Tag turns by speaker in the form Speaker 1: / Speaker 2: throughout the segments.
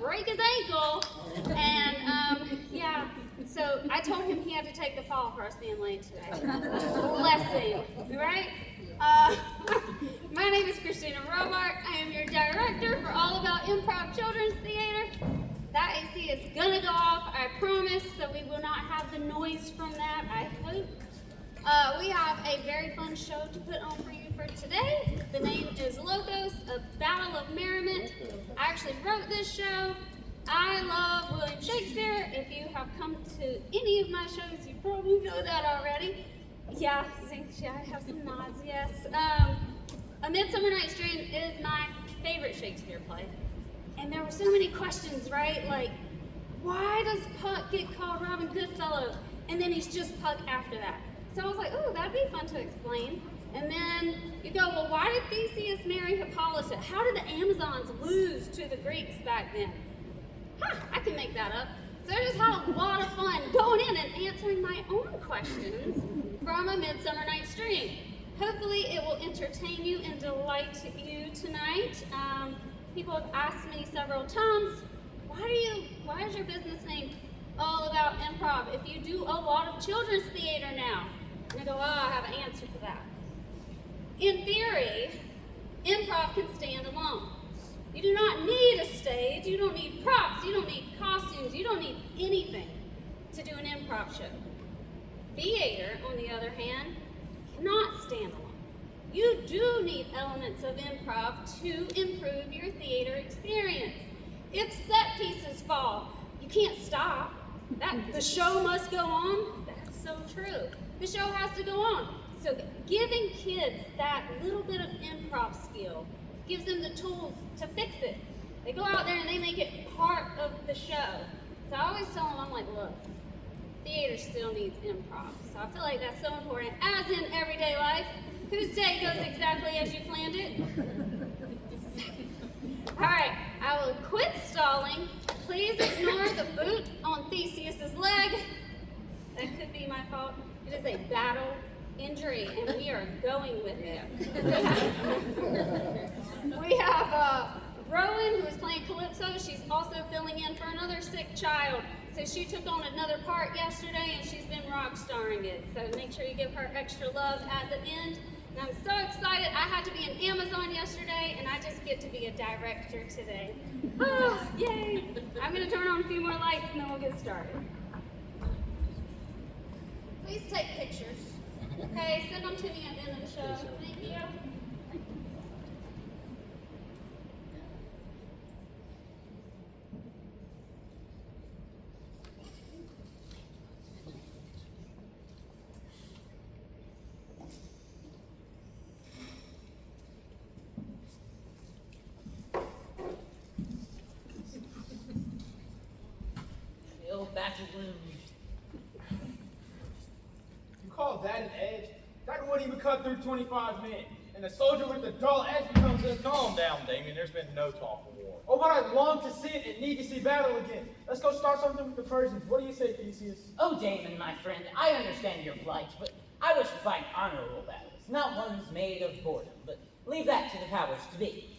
Speaker 1: break his ankle. And yeah, so I told him he had to take the fall for us being late today. Blessing, right? My name is Christina Robart. I am your director for All About Improv Children's Theater. That AC is gonna go off, I promise, so we will not have the noise from that, I hope. We have a very fun show to put on for you for today. The name is Lochos, a Battle of Merriment. I actually wrote this show. I love William Shakespeare. If you have come to any of my shows, you probably know that already. Yeah, I have some nods, yes. A Midsummer Night's Dream is my favorite Shakespeare play. And there were so many questions, right? Like, why does Puck get called Robin Goodfellow? And then he's just Puck after that. So I was like, oh, that'd be fun to explain. And then you go, well, why did Theseus marry Hippolyta? How did the Amazons lose to the Greeks back then? I can make that up. So I just had a lot of fun going in and answering my own questions from A Midsummer Night's Dream. Hopefully it will entertain you and delight you tonight. People have asked me several times, why is your business name All About Improv if you do a lot of children's theater now? And I go, I have an answer for that. In theory, improv can stand alone. You do not need a stage, you don't need props, you don't need costumes, you don't need anything to do an improv show. Theater, on the other hand, cannot stand alone. You do need elements of improv to improve your theater experience. If set pieces fall, you can't stop. The show must go on. That's so true. The show has to go on. So giving kids that little bit of improv skill gives them the tools to fix it. They go out there and they make it part of the show. So I always tell them, I'm like, look, theater still needs improv. So I feel like that's so important, as in everyday life. Whose day goes exactly as you planned it? All right, I will quit stalling. Please ignore the boot on Theseus's leg. That could be my fault. It is a battle injury, and we are going with it. We have Rowan, who is playing Calypso. She's also filling in for another sick child. So she took on another part yesterday, and she's been rock starring it. So make sure you give her extra love at the end. And I'm so excited. I had to be an Amazon yesterday, and I just get to be a director today. Oh, yay! I'm going to turn on a few more lights, and then we'll get started. Please take pictures. Okay, send them to me at the end of the show. Thank you.
Speaker 2: Battle wound.
Speaker 3: You call that an edge? That wouldn't even cut through 25 men. And a soldier with a dull edge becomes a...
Speaker 4: Calm down, Damien. There's been no talk of war.
Speaker 3: Oh, but I long to see it and need to see battle again. Let's go start something with the Persians. What do you say, Theseus?
Speaker 2: Oh, Damon, my friend, I understand your plight, but I wish to fight honorable battles, not ones made of boredom, but leave that to the powers to be.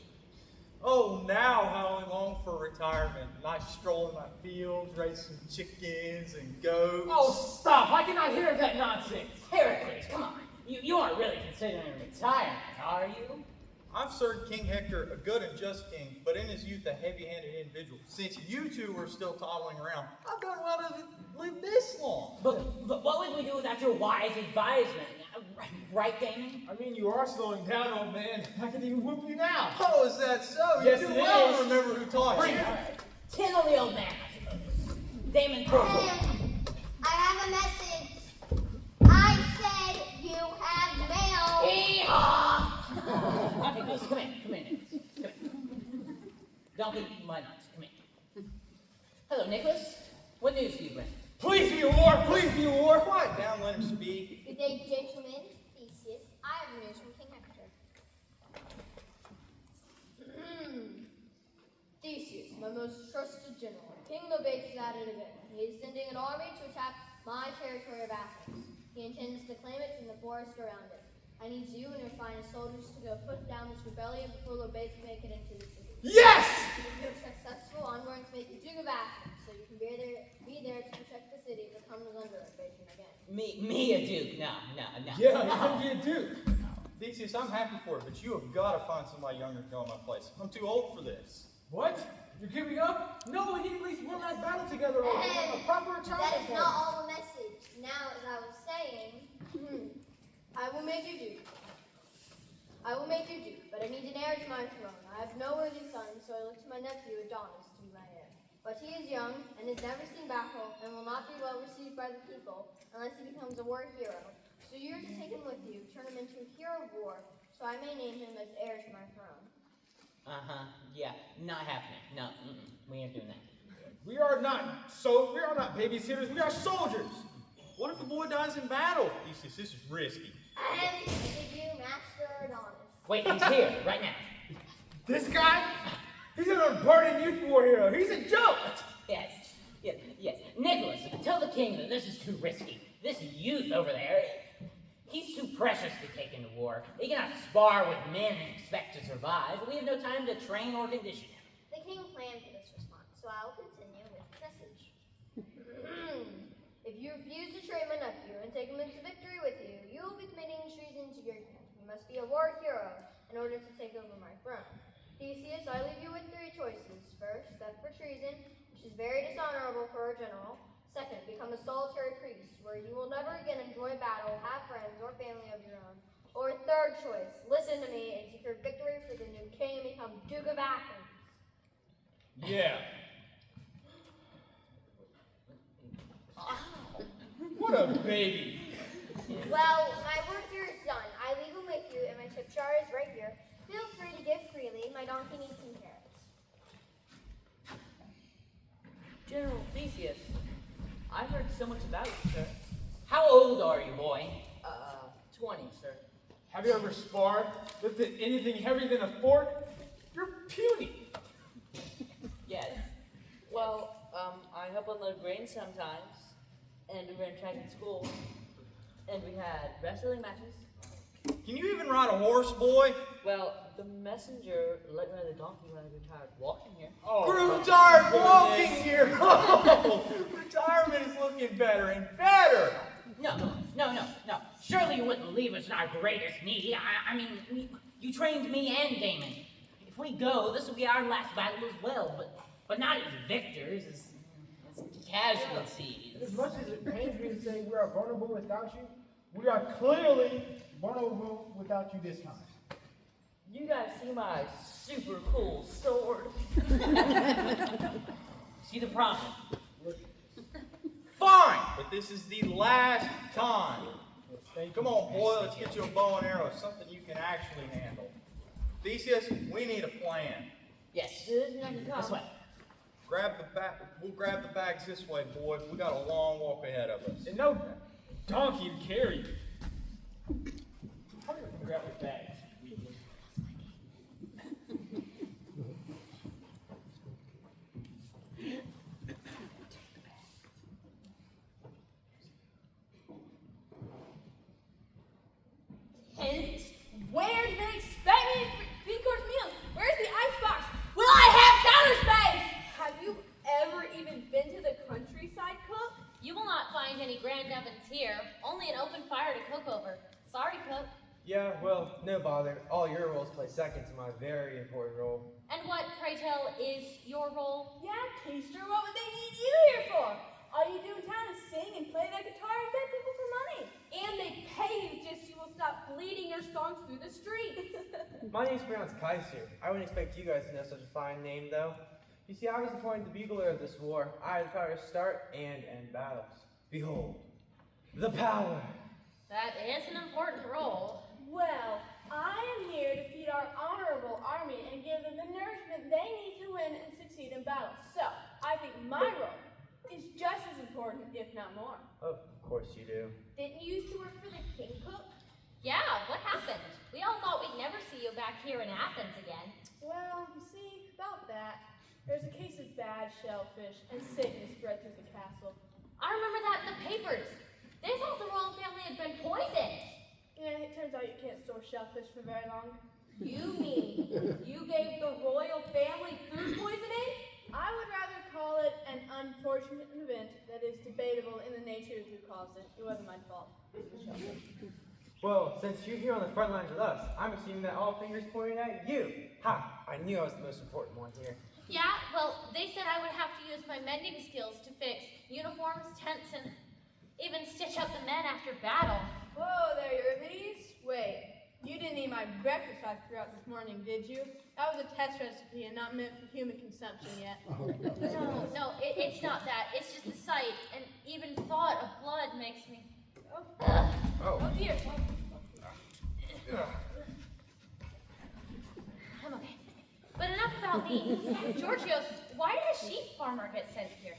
Speaker 4: Oh, now how I long for retirement. Nice stroll in my fields, raise some chickens and goats.
Speaker 3: Oh, stop! I cannot hear that nonsense.
Speaker 2: Heracles, come on. You aren't really considering retirement, are you?
Speaker 4: I've served King Hector, a good and just king, but in his youth a heavy-handed individual. Since you two were still toddling around, I've done well to live this long.
Speaker 2: But what would we do without your wise advisement? Right, Damon?
Speaker 3: I mean, you are slowing down, old man. I can even whoop you now.
Speaker 4: Oh, is that so?
Speaker 3: Yes,
Speaker 4: you
Speaker 3: it
Speaker 4: do well
Speaker 3: is.
Speaker 4: to remember who taught you.
Speaker 2: All right. 10 on the old man, I suppose. Damon, go for it.
Speaker 5: I have a message. I said you have mail.
Speaker 2: Hee-haw! Okay, Nicholas, come in, Nicholas. Come in. Don't be my nuts, come in. Hello, Nicholas. What news do you bring?
Speaker 3: Please be a war! Please be a war!
Speaker 4: Quiet down, let him speak.
Speaker 5: Good day, gentlemen. Theseus, I have news from King Hector. Theseus, my most trusted general. King Lochos is at it again. He is sending an army to attack my territory of Athens. He intends to claim it from the forest around it. I need you and your finest soldiers to go put down this rebellion before Lochos can make it into the city.
Speaker 3: Yes!
Speaker 5: If you're successful, I'm going to make comes under invasion again.
Speaker 2: Me a duke? No.
Speaker 3: Yeah, you're gonna be a dude.
Speaker 4: Theseus, I'm happy for it, but you have got to find somebody younger to go in my place. I'm too old for this.
Speaker 3: What? You're giving up? No, we need at least one last battle together or a proper time.
Speaker 5: That is not all the message. Now, as I was saying, I will make you duke. I will make you duke, but I need an heir to my throne. I have no worthy son, so I look to my nephew Adonis to be my heir. But he is young and has never seen battle and will not be well received by the people unless he becomes a war hero. So you are to take him with you, turn him into a hero of war, so I may name him as heir to my throne.
Speaker 2: Yeah, not happening. No, we ain't doing that.
Speaker 3: We are not babysitters, we are soldiers.
Speaker 4: What if the boy dies in battle? Theseus, this is risky.
Speaker 5: And give you Master Adonis.
Speaker 2: Wait, he's here, right now.
Speaker 3: This guy? He's an unburdened youth war hero. He's a joke.
Speaker 2: Yes. Nicholas, tell the king that this is too risky. This youth over there, he's too precious to take into war. He cannot spar with men and expect to survive. We have no time to train or condition him.
Speaker 5: The king planned for this response, so I will continue with the message. If you refuse to train my nephew and take him into victory with you, you will be committing treason to your king. You must be a war hero in order to take over my throne. Theseus, I leave you with 3 choices. First, theft for treason, which is very dishonorable for a general. Second, become a solitary priest, where you will never again enjoy battle, have friends, or family of your own. Or third choice, listen to me and secure victory for the new king and become Duke of Athens.
Speaker 3: Yeah. What a baby.
Speaker 5: Well, my work here is done. I leave him with you, and my tip jar is right here. Feel free to give freely. My donkey needs some carrots.
Speaker 6: General Theseus, I heard so much about you, sir.
Speaker 2: How old are you, boy?
Speaker 6: 20, sir.
Speaker 3: Have you ever sparred? Lifted anything heavier than a fork? You're puny.
Speaker 6: Yes. Well, I help unload grain sometimes, and we ran track in school, and we had wrestling matches.
Speaker 4: Can you even ride a horse, boy?
Speaker 6: Well, the messenger let me ride the donkey when I grew tired walking here.
Speaker 3: Oh,
Speaker 4: Grew tired walking here. Oh, retirement is looking better and better.
Speaker 2: No. Surely you wouldn't leave us in our greatest need. I mean, you trained me and Damon. If we go, this will be our last battle as well, but not as victors, as casualties.
Speaker 3: As much as it pains me to say we are vulnerable without you, we are clearly vulnerable without you this time.
Speaker 6: You guys see my super cool sword?
Speaker 2: See the problem?
Speaker 4: Fine, but this is the last time. Come on, boy, let's get you a bow and arrow, something you can actually handle. Theseus, we need a plan.
Speaker 2: Yes.
Speaker 6: There's nothing to come.
Speaker 2: This way.
Speaker 4: We'll grab the bags this way, boy. We got a long walk ahead of us.
Speaker 3: And no donkey to carry you. How do you grab the bag?
Speaker 7: And where do they expect me to three-course meals? Where's the icebox? Will I have counter space? Have you ever even been to the countryside, Cook?
Speaker 1: You will not find any grand ovens here, only an open fire to cook over. Sorry, cook.
Speaker 8: Yeah, well, no bother. All your roles play second to my very important role.
Speaker 1: And what, pray tell, is your role?
Speaker 7: Yeah, Keister, what would they need you here for? All you do in town is sing and play that guitar and beg people for money. And they pay you just so you will stop bleeding your songs through the streets.
Speaker 8: My name's pronounced Kaiser. I wouldn't expect you guys to know such a fine name, though. You see, I was appointed the bugler of this war. I had the power to start and end battles. Behold, the power.
Speaker 1: That is an important role.
Speaker 7: Well, I am here to feed our honorable army and give them the nourishment they need to win and succeed in battle. So, I think my role is just as important, if not more.
Speaker 8: Of course you do.
Speaker 7: Didn't you used to work for the king, Cook?
Speaker 1: Yeah, what happened? We all thought we'd never see you back here in Athens again.
Speaker 7: Well, you see, about that, there's a case of bad shellfish and sickness spread through the castle.
Speaker 1: I remember that in the papers. They thought the royal family had been poisoned.
Speaker 7: Yeah, it turns out you can't store shellfish for very long.
Speaker 9: You mean you gave the royal family food poisoning?
Speaker 7: I would rather call it What an unfortunate event that is debatable in the nature of who caused it. It wasn't my fault.
Speaker 8: Well, since you're here on the front lines with us, I'm assuming that all fingers pointed at you. Ha! I knew I was the most important one here.
Speaker 9: Yeah, well, they said I would have to use my mending skills to fix uniforms, tents, and even stitch up the men after battle.
Speaker 7: Whoa there, Euripides. Wait, you didn't eat my breakfast I threw out this morning, did you? That was a test recipe and not meant for human consumption yet.
Speaker 9: No, it's not that. It's just the sight, and even thought of blood makes me...
Speaker 8: Oh.
Speaker 7: Oh dear.
Speaker 9: I'm okay. But enough about me. Georgios, why did a sheep farmer get sent here?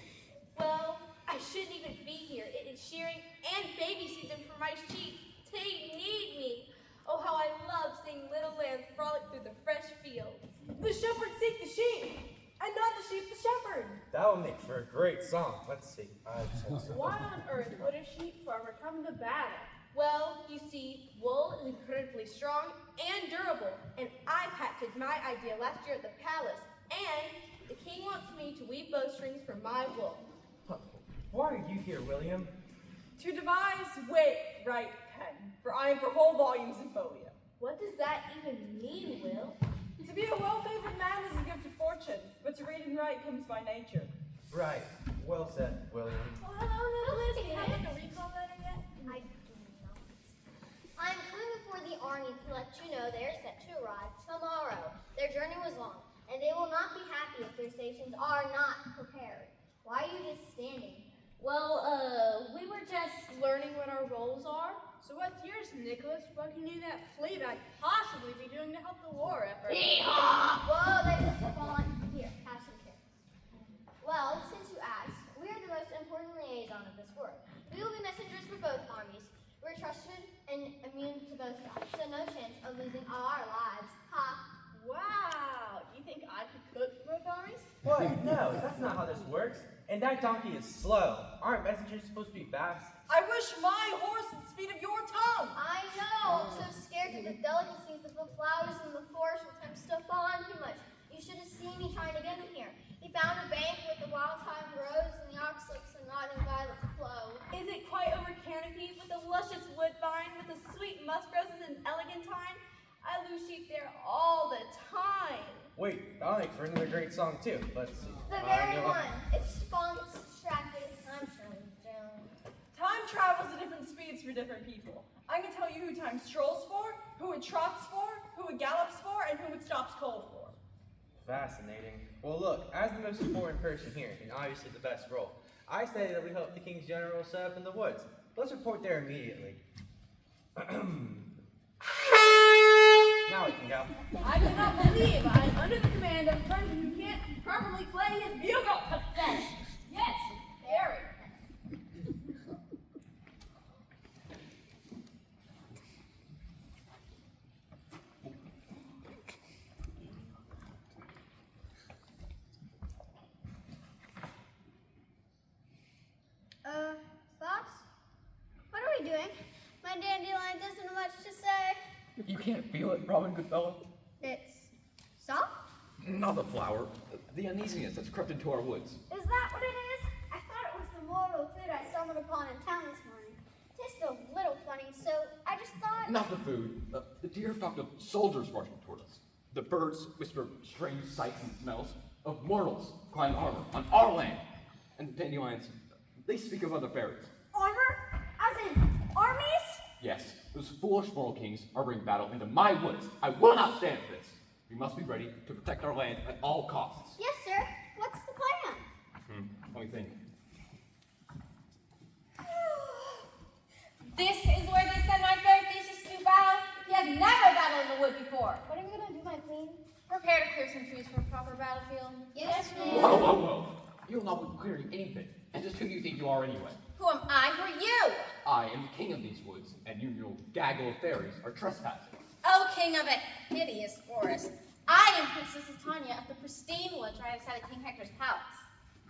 Speaker 10: Well, I shouldn't even be here. It is shearing and baby season for my sheep. They need me. Oh, how I love seeing little lambs frolic through the fresh fields.
Speaker 7: The shepherd seek the sheep, and not the sheep the shepherd.
Speaker 8: That will make for a great song. Let's see.
Speaker 7: Why on earth would a sheep farmer come to battle?
Speaker 10: Well, you see, wool is incredibly strong and durable, and I patented my idea last year at the palace, and the king wants me to weave bowstrings from my wool.
Speaker 8: Why are you here, William?
Speaker 7: To devise right pen, for I am for whole volumes in folio.
Speaker 10: What does that even mean, Will?
Speaker 7: To be a well-favored man is a gift of fortune, but to read and write comes by nature.
Speaker 8: Right. Well said, William.
Speaker 5: Oh, hello, Nicholas. Do you have like a recall letter yet? I do not. I'm coming before the army to let you know they are set to arrive tomorrow. Their journey was long, and they will not be happy if their stations are not prepared. Why are you just standing?
Speaker 10: Well, we were just learning what our roles are.
Speaker 7: So what's yours, Nicholas? What can you that Fleabag possibly be doing to help the war effort?
Speaker 5: Whoa, they just fall on. Here, have some carrots. Well, since you asked, we are the most important liaison of this work. We will be messengers for both armies. We're trusted and immune to both sides, so no chance of losing our lives. Ha!
Speaker 7: Wow, you think I could cook for both armies?
Speaker 8: What? No, that's not how this works. And that donkey is slow. Aren't messengers supposed to be fast?
Speaker 7: I wish my horse had the speed of your tongue.
Speaker 5: I know. I'm so scared of the delicacies of the flowers in the forest with him stuff on too much. You should have seen me trying to get him here. He found a bank with the wild thyme grows and the oxlips and rotten violets flow.
Speaker 10: Is it quite over canopy with a luscious woodbine, with the sweet musk roses and elegantine? I lose sheep there all the time.
Speaker 8: Wait, that'll make for another great song too. Let's see.
Speaker 5: The very one. It's fun, it's distracted, I'm sure we don't.
Speaker 7: Time travels at different speeds for different people. I can tell you who time strolls for, who it trots for, who it gallops for, and who it stops cold for.
Speaker 8: Fascinating. Well, look, as the most important person here, and obviously the best role, I say that we help the King's General set up in the woods. Let's report there immediately. Now we can go.
Speaker 7: I cannot believe I am under the command of a person who can't properly play his bugle.
Speaker 10: Pathetic.
Speaker 7: Yes, very.
Speaker 5: Fox? What are we doing? My dandelion doesn't have much to say.
Speaker 11: You can't feel it, Robin Goodfellow?
Speaker 5: It's soft?
Speaker 11: Not the flower. The uneasiness that's crept into our woods.
Speaker 5: Is that what it is? I thought it was the mortal food I stumbled upon in town this morning. Tastes a little funny, so I just thought...
Speaker 11: Not the food. The deer flock of soldiers rushing toward us. The birds whisper strange sights and smells of mortals climb armor on our land. And the dandelions, they speak of other fairies.
Speaker 5: Armor? As in armies?
Speaker 11: Yes, those foolish mortal kings are bringing battle into my woods. I will not stand for this. We must be ready to protect our land at all costs.
Speaker 5: Yes, sir. What's the plan?
Speaker 11: Let me think.
Speaker 10: This is where they send my fair Theseus to battle. He has never battled in the wood before.
Speaker 5: What are we gonna do, my queen?
Speaker 10: Prepare to clear some trees for a proper battlefield.
Speaker 5: Yes,
Speaker 11: Whoa,
Speaker 5: ma'am.
Speaker 11: whoa, whoa. You'll not be clearing anything. And just who do you think you are anyway?
Speaker 10: Who am I for you?
Speaker 11: I am the king of these woods, and you gaggle of fairies are trespassing.
Speaker 10: Oh, king of a hideous forest. I am Princess Titania of the pristine woods right outside of King Hector's palace.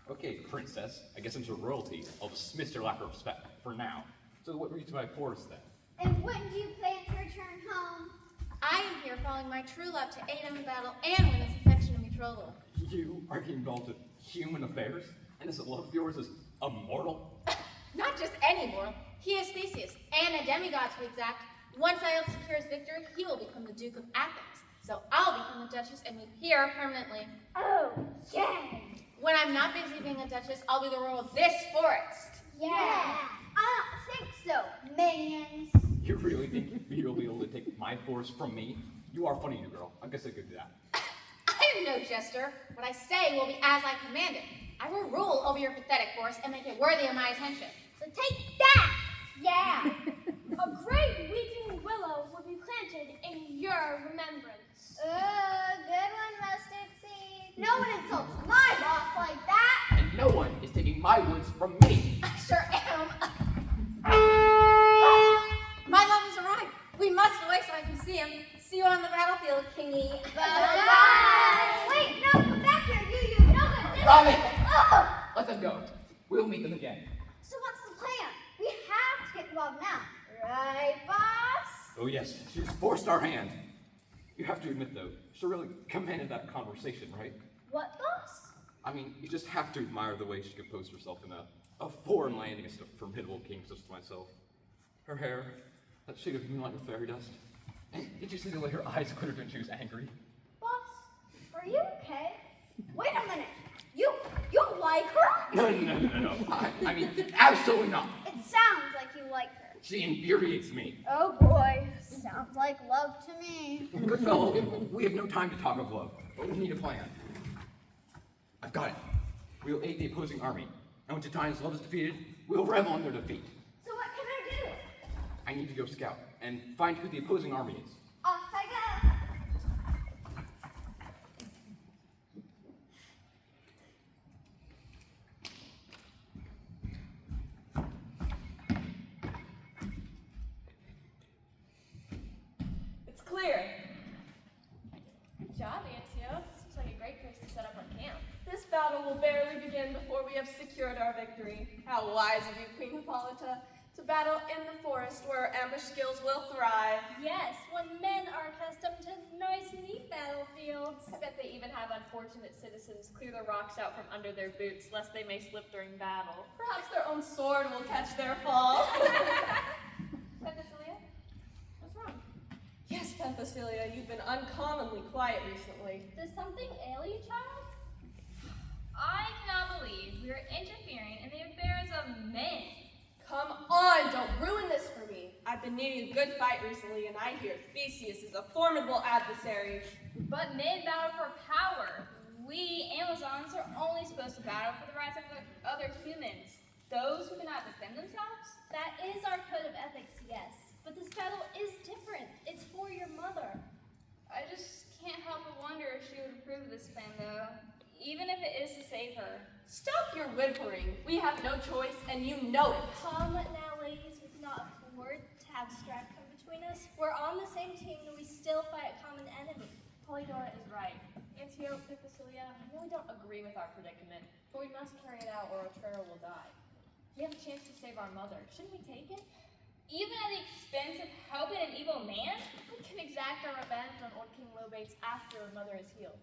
Speaker 11: Okay, princess, I guess since you're royalty, I'll dismiss your lack of respect for now. So what brings you to my forest then?
Speaker 5: And when do you plan to return home?
Speaker 10: I am here following my true love to aid him in battle and win his affection and betrothal.
Speaker 11: You are getting involved with human affairs? And his love of yours is immortal?
Speaker 10: Not just any mortal. He is Theseus, and a demigod to be exact. Once I help secure his victory, he will become the Duke of Athens. So I'll become the Duchess and live here permanently.
Speaker 5: Oh, yay!
Speaker 10: When I'm not busy being a Duchess, I'll be the ruler of this forest.
Speaker 5: Yeah. I don't think so, minions.
Speaker 11: You really think you'll be able to take my forest from me? You are funny, you girl. I guess I could do that.
Speaker 10: I am no jester. What I say will be as I command it. I will rule over your pathetic forest and make it worthy of my attention.
Speaker 5: So take that! Yeah.
Speaker 7: A great weeping willow will be planted in your remembrance.
Speaker 5: Good one, Mustard Seed. No one insults my boss like that.
Speaker 11: And no one is taking my woods from me.
Speaker 10: I sure am. My love has arrived. We must away so I can see him. See you on the battlefield, Kingy.
Speaker 5: Bye-bye. Wait, no, come back here, you. No,
Speaker 11: Robin!
Speaker 5: Oh!
Speaker 11: Let them go. We'll meet them again.
Speaker 5: So what's the plan? We have to get involved now. Right, boss?
Speaker 11: Oh yes, she's forced our hand. You have to admit though, she really commanded that conversation, right?
Speaker 5: What, boss?
Speaker 11: I mean, you just have to admire the way she composed herself in a foreign land against a formidable king such as myself. Her hair, that shade of moonlight with fairy dust. And did you see the way her eyes glittered when she was angry?
Speaker 5: Boss, are you okay? Wait a minute. You like her?
Speaker 11: No. I mean, absolutely not.
Speaker 5: It sounds like you like her.
Speaker 11: She infuriates me.
Speaker 5: Oh boy, sounds like love to me.
Speaker 11: Goodfellow, we have no time to talk of love, but we need a plan. I've got it. We will aid the opposing army, and when Titania's love is defeated, we will revel in their defeat.
Speaker 5: So what can I do?
Speaker 11: I need to go scout and find who the opposing army is.
Speaker 5: Off I go.
Speaker 10: It's clear.
Speaker 7: Good job, Antio. Seems like a great place to set up our camp. This battle will barely begin before we have secured our victory. How wise of you, Queen Hippolyta, to battle in the forest where our ambush skills will thrive.
Speaker 12: Yes, when men are accustomed to nice, neat battlefields.
Speaker 13: I bet they even have unfortunate citizens clear the rocks out from under their boots, lest they may slip during battle.
Speaker 7: Perhaps their own sword will catch their fall.
Speaker 13: Penthesilea? What's wrong?
Speaker 7: Yes, Penthesilea, you've been uncommonly quiet recently.
Speaker 12: Does something ail you, child?
Speaker 13: I cannot believe we are interfering in the affairs of men.
Speaker 7: Come on, don't ruin this for me. I've been needing a good fight recently, and I hear Theseus is a formidable adversary.
Speaker 13: But men battle for power. We Amazons are only supposed to battle for the rights of other humans, those who cannot defend themselves.
Speaker 12: That is our code of ethics, yes. But this battle is different. It's for your mother.
Speaker 13: I just can't help but wonder if she would approve of this plan, though, even if it is to save her.
Speaker 7: Stop your whimpering. We have no choice, and you know it.
Speaker 12: Come now, ladies. We cannot afford to have strife come between us. We're on the same team, and we still fight a common enemy.
Speaker 13: Polydora is right. Antio, Penthesilea, I really don't agree with our predicament, but we must carry it out or Otrera will die. We have a chance to save our mother. Shouldn't we take it? Even at the expense of helping an evil man? We can exact our revenge on old King Lobates after mother is healed.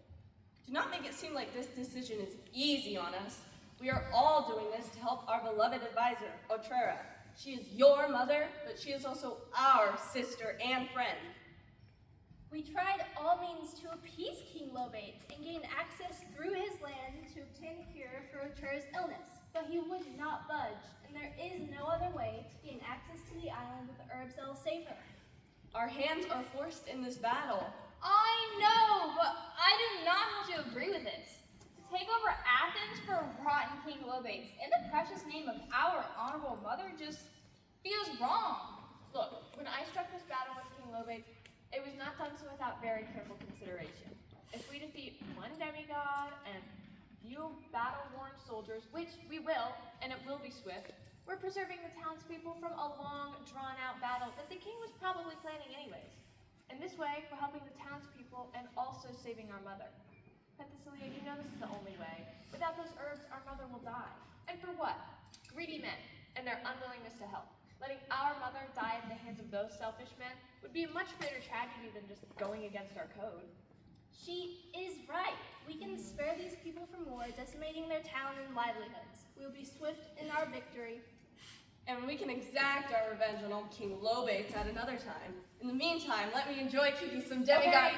Speaker 7: Do not make it seem like this decision is easy on us. We are all doing this to help our beloved advisor, Otrera. She is your mother, but she is also our sister and friend.
Speaker 12: We tried all means to appease King Lobates and gain access through his land to obtain a cure for Otrera's illness, but he would not budge, and there is no other way to gain access to the island with the herbs that will save her.
Speaker 7: Our hands are forced in this battle.
Speaker 13: I know, but I do not have to agree with this. To take over Athens for rotten King Lobates in the precious name of our honorable mother just feels wrong. Look, when I struck this battle with King Lobates, it was not done so without very careful consideration. If we defeat one demigod and few battle-worn soldiers, which we will, and it will be swift, we're preserving the townspeople from a long, drawn-out battle that the king was probably planning anyways. In this way, we're helping the townspeople and also saving our mother. Penthesilea, you know this is the only way. Without those herbs, our mother will die. And for what? Greedy men and their unwillingness to help. Letting our mother die at the hands of those selfish men would be a much greater tragedy than just going against our code.
Speaker 12: She is right. We can spare these people from war, decimating their town and livelihoods. We will be swift in our victory.
Speaker 7: And we can exact our revenge on old King Lobates at another time. In the meantime, let me enjoy keeping some demigod.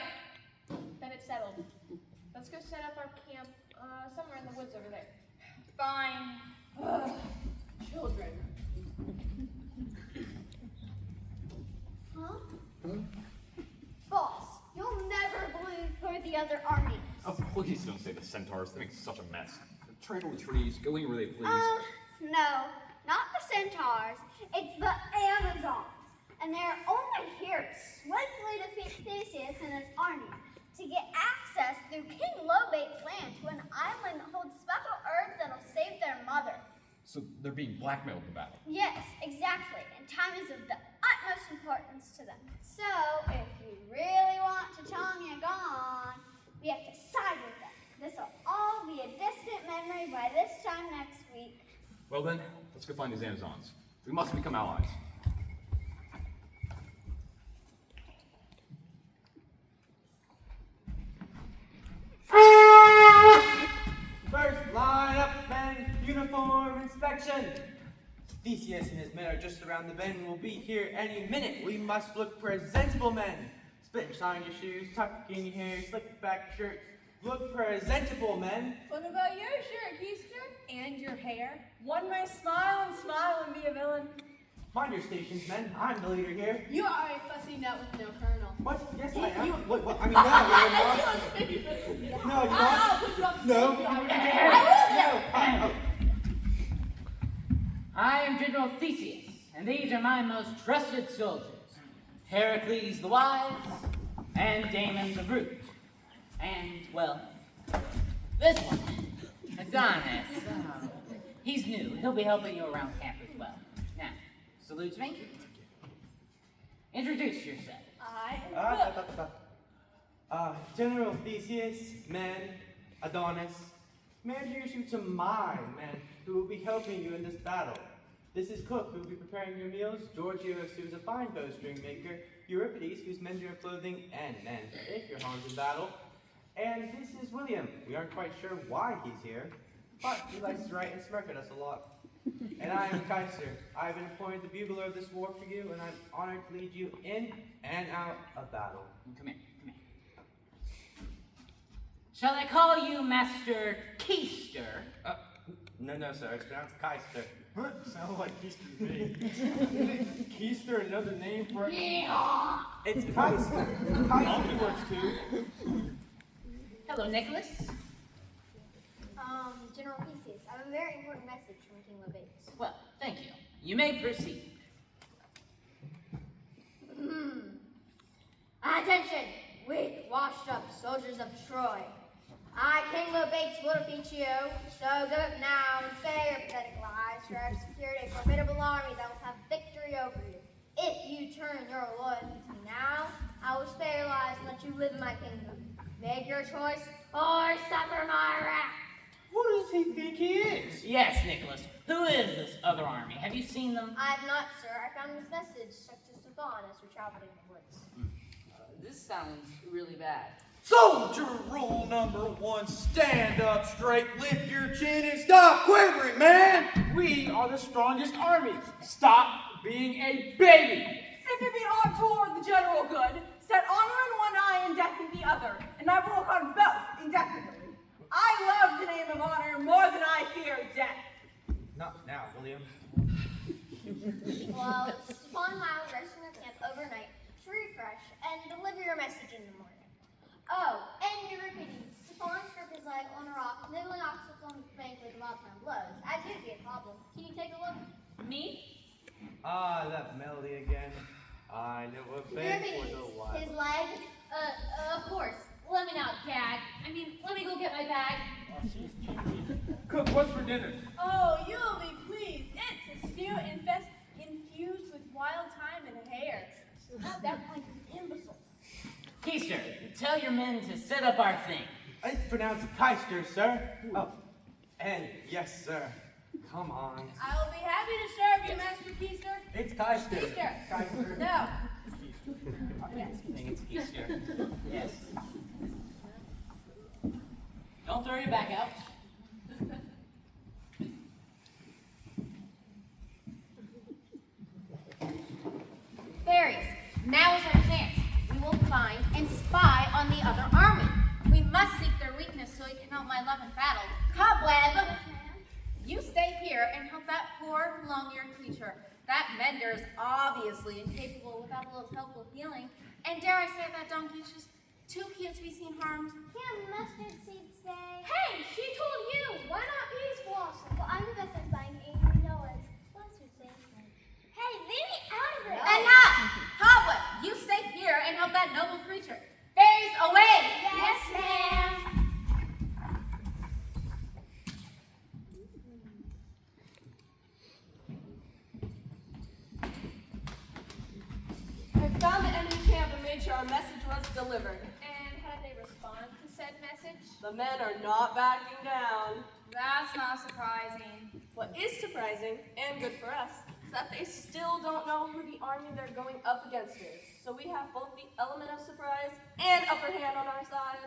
Speaker 12: Okay. Then it's settled. Let's go set up our camp somewhere in the woods over there.
Speaker 13: Fine.
Speaker 7: Children.
Speaker 5: Huh? Boss, you'll never believe who the other army is.
Speaker 11: Oh, please don't say the centaurs. They make such a mess. They trample the trees, go anywhere they please.
Speaker 5: No, not the centaurs. It's the Amazons. And they're only here to swiftly defeat Theseus and his army to get access through King Lobate's land to an island that holds special herbs that'll save their mother.
Speaker 11: So they're being blackmailed in battle.
Speaker 5: Yes, exactly. And time is of the utmost importance to them. So, if you really want to Tanya gone, we have to side with them. This will all be a distant memory by this time next week.
Speaker 11: Well then, let's go find these Amazons. We must become allies.
Speaker 8: First, line up, men. Uniform inspection. Theseus and his men are just around the bend and will be here any minute. We must look presentable, men. Split and shine your shoes, tuck in your hair, slick back shirts. Look presentable, men.
Speaker 10: What about your shirt, Keister? And your hair? One may smile and be a villain.
Speaker 8: Mind your stations, men. I'm the leader here.
Speaker 10: You are a fussy nut with no colonel.
Speaker 8: What? Yes, I am. What? I mean, no, you're not. No, you're not.
Speaker 10: I'll put you up.
Speaker 8: No.
Speaker 10: I will.
Speaker 8: No.
Speaker 2: I am General Theseus, and these are my most trusted soldiers. Heracles the Wise, and Damon the Brute. And, well, this one, Adonis. He's new. He'll be helping you around camp as well. Now, salute me. Introduce yourself.
Speaker 8: General Theseus, men, Adonis, may I introduce you to my men who will be helping you in this battle. This is Cook, who will be preparing your meals, Georgios, who is a fine bowstring maker, Euripides, who's mends your clothing and men, if your arms in battle. And this is William. We aren't quite sure why he's here, but he likes to write and smirk at us a lot. And I am Keister. I have been appointed the bugler of this war for you, and I'm honored to lead you in and out of battle.
Speaker 2: Come here. Shall I call you Master Keister?
Speaker 8: No, sir. It's pronounced Keister.
Speaker 3: Sounds like Keister to me. Keister, another name for
Speaker 8: It's Keister. Keister works too.
Speaker 2: Hello, Nicholas.
Speaker 5: General Theseus, I have a very important message from King Lobates.
Speaker 2: Well, thank you. You may proceed.
Speaker 5: Attention, weak, washed-up soldiers of Troy. I, King Lobates, will defeat you, so get up now and spare your pathetic lives, for I have secured a formidable army that will have victory over you. If you turn your loyalty to me now, I will spare your lives and let you live in my kingdom. Make your choice or suffer my wrath.
Speaker 8: Who does he think he is?
Speaker 2: Yes, Nicholas. Who is this other army? Have you seen them?
Speaker 5: I have not, sir. I found this message stuck to Stefan as we traveled in the woods.
Speaker 6: This sounds really bad.
Speaker 4: Soldier rule number 1, stand up straight, lift your chin, and stop quivering, man!
Speaker 3: We are the strongest army. Stop being a baby.
Speaker 10: If it be our toward the general good, set honor in one eye and death in the other, and I will look on both indefinitely. I love the name of honor more than I fear death.
Speaker 8: Not now, William.
Speaker 5: Well, Stefan and I will rest in our camp overnight to refresh and deliver your message in the morning. Oh, and Euripides, Stefan's struck his leg on a rock, nibbling oxygen on the bank with wild time blows. That could be a problem. Can you take a look?
Speaker 13: Me?
Speaker 8: That melody again. I know a bed for the wild.
Speaker 5: His leg?
Speaker 9: Of course. Let me not gag. Let me go get my bag.
Speaker 3: Cook, what's for dinner?
Speaker 10: Oh, you'll be pleased. It's a stew infused with wild thyme and hair. You'll have that like an imbecile.
Speaker 2: Keister, tell your men to set up our thing.
Speaker 8: It's pronounced Keister, sir. Oh, and yes, sir. Come on.
Speaker 10: I will be happy to serve you, Master Keister.
Speaker 8: It's Keister.
Speaker 10: Keister.
Speaker 8: Keister.
Speaker 10: No.
Speaker 2: Yes, I think it's Keister. Yes. Don't throw your back out.
Speaker 14: Fairies, now is our chance. We will find and spy on the other army.
Speaker 9: We must seek their weakness so we can help my love in battle. Cobweb, you stay here and help that poor, long-eared creature. That mender is obviously incapable without a little help with healing. And dare I say that donkey's just too cute to be seen harmed.
Speaker 12: Can mustard seed stay?
Speaker 13: Hey, she told you. Why not Peas Blossom?
Speaker 12: Well, I'm the best at buying angry Noah's. Mustard seed. Hey, leave me out of it.
Speaker 9: Enough! Cobweb, you stay here and help that noble creature. Fairies, away!
Speaker 12: Yes, ma'am.
Speaker 7: I found the enemy camp and made sure our message was delivered.
Speaker 13: And how did they respond to said message?
Speaker 7: The men are not backing down.
Speaker 13: That's not surprising.
Speaker 7: What is surprising, and good for us, is that they still don't know who the army they're going up against is. So we have both the element of surprise and upper hand on our side.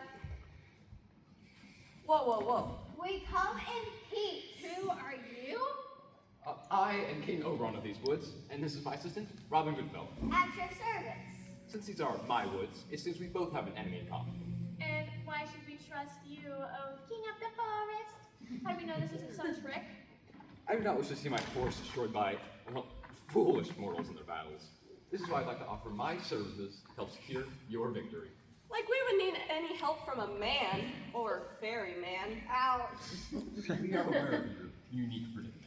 Speaker 7: Whoa, whoa, whoa.
Speaker 12: We come in peace.
Speaker 13: Who are you?
Speaker 11: I am King Oberon of these woods, and this is my assistant, Robin Goodfellow.
Speaker 12: At your service.
Speaker 11: Since these are my woods, it seems we both have an enemy in common.
Speaker 13: And why should we trust you, oh king of the forest? How do we know this isn't some trick?
Speaker 11: I do not wish to see my forest destroyed by, well, foolish mortals in their battles. This is why I'd like to offer my services to help secure your victory.
Speaker 7: Like we would need any help from a man, or fairy man.
Speaker 12: Ouch.
Speaker 11: We are aware of your unique predicament.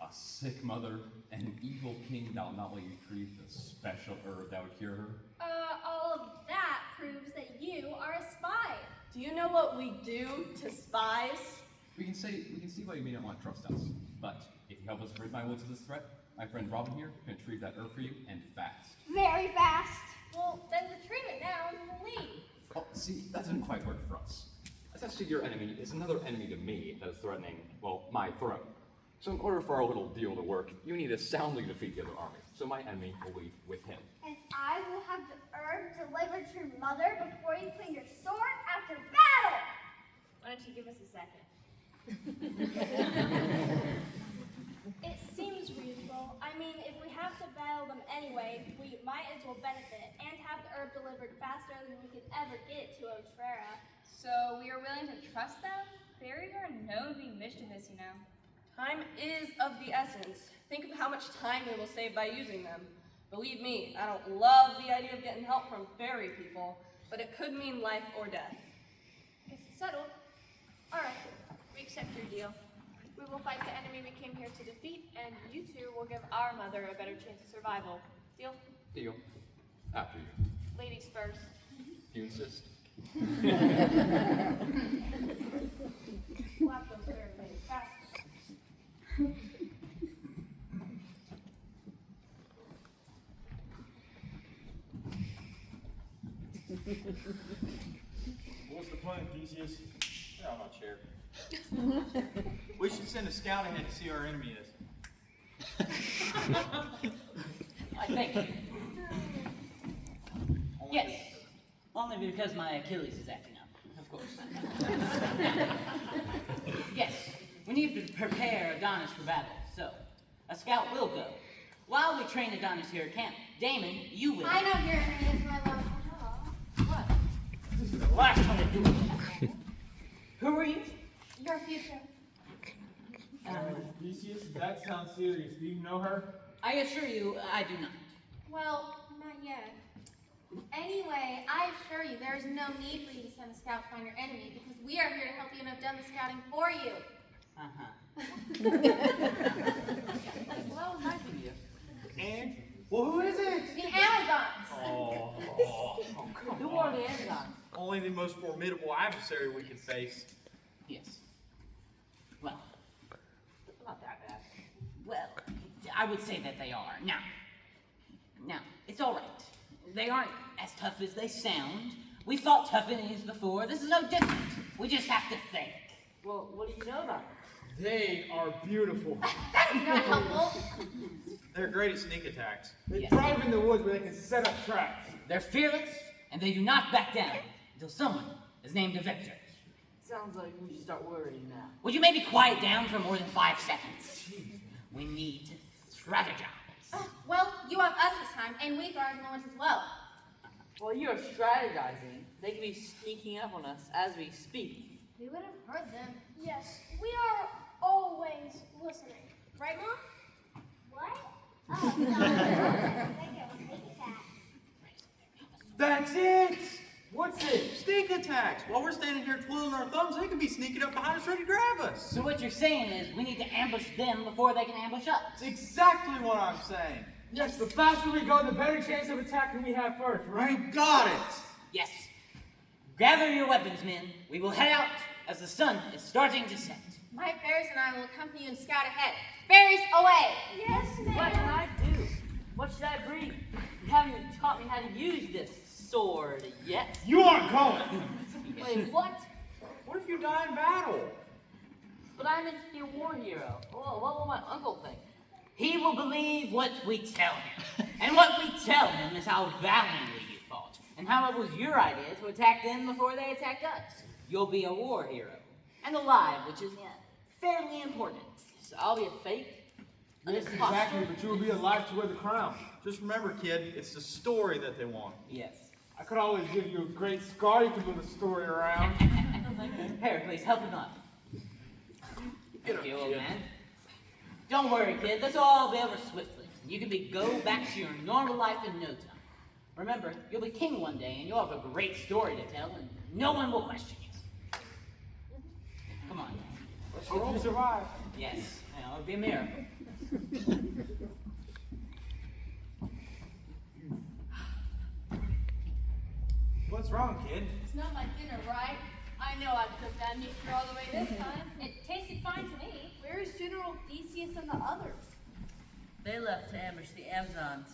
Speaker 11: A sick mother and an evil king that will not let you retrieve the special herb that would cure her.
Speaker 12: All of that proves that you are a spy.
Speaker 7: Do you know what we do to spies?
Speaker 11: We can see why you may not want to trust us, but if you help us rid my woods of this threat, my friend Robin here can retrieve that herb for you, and fast.
Speaker 12: Very fast.
Speaker 13: Well, then retrieve it now and we'll leave.
Speaker 11: Oh, see, that doesn't quite work for us. Attached to your enemy is another enemy to me that is threatening, well, my throne. So in order for our little deal to work, you need to soundly defeat the other army. So my enemy will lead with him.
Speaker 12: And I will have the herb delivered to your mother before you clean your sword after battle.
Speaker 13: Why don't you give us a second?
Speaker 12: It seems reasonable. I mean, if we have to battle them anyway, we might as well benefit and have the herb delivered faster than we could ever get it to Otrera.
Speaker 13: So we are willing to trust them? Fairies are known to be mischievous, you know.
Speaker 7: Time is of the essence. Think of how much time we will save by using them. Believe me, I don't love the idea of getting help from fairy people, but it could mean life or death.
Speaker 13: It's settled. All right, we accept your deal. We will fight the enemy we came here to defeat, and you two will give our mother a better chance of survival. Deal?
Speaker 11: Deal. After you.
Speaker 13: Ladies first.
Speaker 11: You insist?
Speaker 13: Slap those fairy ladies fast.
Speaker 3: What's the plan, Theseus?
Speaker 4: Get out of my chair. We should send a scout ahead to see who our enemy is.
Speaker 2: I thank you. Yes, only because my Achilles is acting up, of course. Yes, we need to prepare Adonis for battle, so a scout will go. While we train Adonis here at camp, Damon, you will.
Speaker 14: I know your enemy is my love.
Speaker 2: What? This is the last time I do it. Who are you?
Speaker 14: Your future.
Speaker 3: Theseus, that sounds serious. Do you know her?
Speaker 2: I assure you, I do not.
Speaker 14: Well, not yet. Anyway, I assure you there is no need for you to send a scout to find your enemy because we are here to help you and have done the scouting for you.
Speaker 2: Well, nice of you.
Speaker 3: And? Well, who is it?
Speaker 14: The Amazons.
Speaker 4: Oh, come
Speaker 2: Who
Speaker 4: on.
Speaker 2: are the Amazons?
Speaker 4: Only the most formidable adversary we can face.
Speaker 2: Yes. Well, not that bad. Well, I would say that they are. Now, it's all right. They aren't as tough as they sound. We fought tough enemies before. This is no different. We just have to think. Well, what do you know about them?
Speaker 3: They are beautiful.
Speaker 14: That is not helpful.
Speaker 4: They're great at sneak attacks.
Speaker 3: They thrive in the woods where they can set up traps.
Speaker 2: They're fearless, and they do not back down until someone is named a victor.
Speaker 14: So
Speaker 6: Sounds like we should start worrying now.
Speaker 2: Would you maybe quiet down for more than 5 seconds? We need to strategize.
Speaker 14: Well, you have us this time, and we've our influence as well.
Speaker 6: While you're strategizing, they could be sneaking up on us as we speak.
Speaker 5: We would have heard them.
Speaker 12: Yes, we are always listening. Right, Mom?
Speaker 5: What? Oh, no.
Speaker 8: That's it!
Speaker 4: What's it? Sneak attacks. While we're standing here twiddling our thumbs, they could be sneaking up behind us ready to grab us.
Speaker 2: So what you're saying is we need to ambush them before they can ambush us.
Speaker 4: That's exactly what I'm saying.
Speaker 3: Yes, the faster we go, the better chance of attacking we have first, right?
Speaker 4: You got it.
Speaker 2: Yes. Gather your weapons, men. We will head out as the sun is starting to set.
Speaker 14: My fairies and I will accompany you and scout ahead. Fairies, away!
Speaker 12: Yes, ma'am.
Speaker 6: What can I do? What should I bring? You haven't even taught me how to use this sword yet.
Speaker 3: You aren't going!
Speaker 6: Wait, what?
Speaker 4: What if you die in battle?
Speaker 6: But I'm meant to be a war hero. Oh, what will my uncle think?
Speaker 2: He will believe what we tell him. And what we tell him is how valiantly you fought, and how it was your idea to attack them before they attacked us. You'll be a war hero. And alive, which is fairly important.
Speaker 6: So I'll be a fake?
Speaker 3: Yes, exactly, but you will be alive to wear the crown.
Speaker 4: Just remember, kid, it's the story that they want.
Speaker 2: Yes.
Speaker 3: I could always give you a great scar you can build a story around.
Speaker 2: Heracles, help him up. Thank you, old man. Don't worry, kid. This will all be over swiftly. You can go back to your normal life in no time. Remember, you'll be king one day, and you'll have a great story to tell, and no one will question you. Come on.
Speaker 3: I hope you survive.
Speaker 2: Yes, it would be a miracle.
Speaker 8: What's wrong, kid?
Speaker 10: It's not my dinner, right? I know I've cooked that meat for all the way this time.
Speaker 13: It tasted fine to me.
Speaker 10: Where's General Theseus and the others?
Speaker 6: They left to ambush the Amazons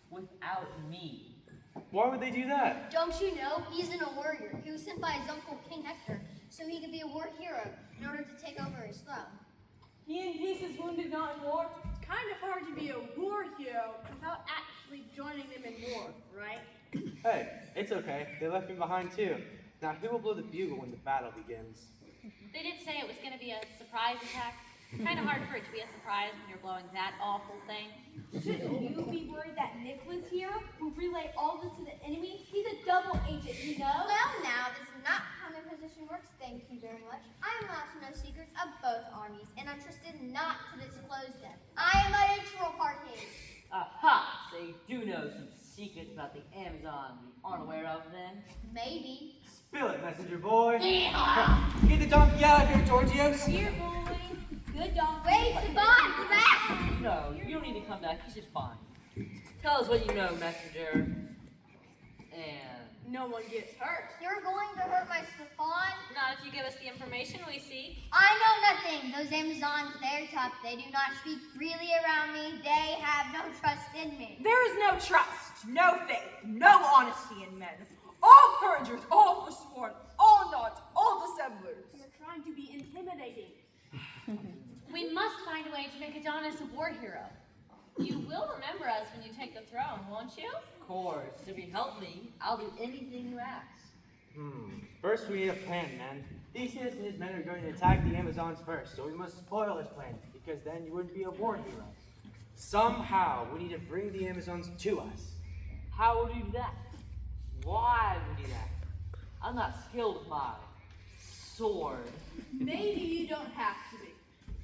Speaker 6: without me.
Speaker 8: Why would they do that?
Speaker 5: Don't you know? He's a warrior. He was sent by his uncle, King Hector, so he could be a war hero in order to take over his throne.
Speaker 10: He in peace is wounded, not in war. It's kind of hard to be a war hero without actually joining them in war, right?
Speaker 8: Hey, it's okay. They left me behind too. Now who will blow the bugle when the battle begins?
Speaker 13: They did say it was going to be a surprise attack. Kind of hard for it to be a surprise when you're blowing that awful thing.
Speaker 10: Shouldn't you be worried that Nicholas here will relay all this to the enemy? He's a double agent, you know?
Speaker 5: Well, now, this is not how my position works, thank you very much. I am allowed to know secrets of both armies, and I'm trusted not to disclose them. I am a neutral party.
Speaker 6: Aha! So you do know some secrets about the Amazon we aren't aware of then?
Speaker 5: Maybe.
Speaker 8: Spill it, messenger boy.
Speaker 2: Yeehaw!
Speaker 8: Get the donkey out of here, Georgios.
Speaker 10: Here, boy. Good dog.
Speaker 5: Wait, Savon, come back!
Speaker 6: No, you don't need to come back. He's just fine. Tell us what you know, messenger. And
Speaker 10: No one gets hurt.
Speaker 5: You're going to hurt my Stefan?
Speaker 13: Not if you give us the information we seek.
Speaker 5: I know nothing. Those Amazons, they're tough. They do not speak freely around me. They have no trust in me.
Speaker 10: There is no trust, no faith, no honesty in men. All perjurers, all forsworn, all not, all dissemblers. You're trying to be intimidating.
Speaker 13: We must find a way to make Adonis a war hero. You will remember us when you take the throne, won't you?
Speaker 6: of course, if you help me, I'll do anything you ask.
Speaker 8: First we need a plan, man. Theseus and his men are going to attack the Amazons first, so we must spoil his plan, because then you wouldn't be a war hero. Somehow, we need to bring the Amazons to us.
Speaker 6: How would you do that? Why would you do that? I'm not skilled with my sword.
Speaker 10: Maybe you don't have to be.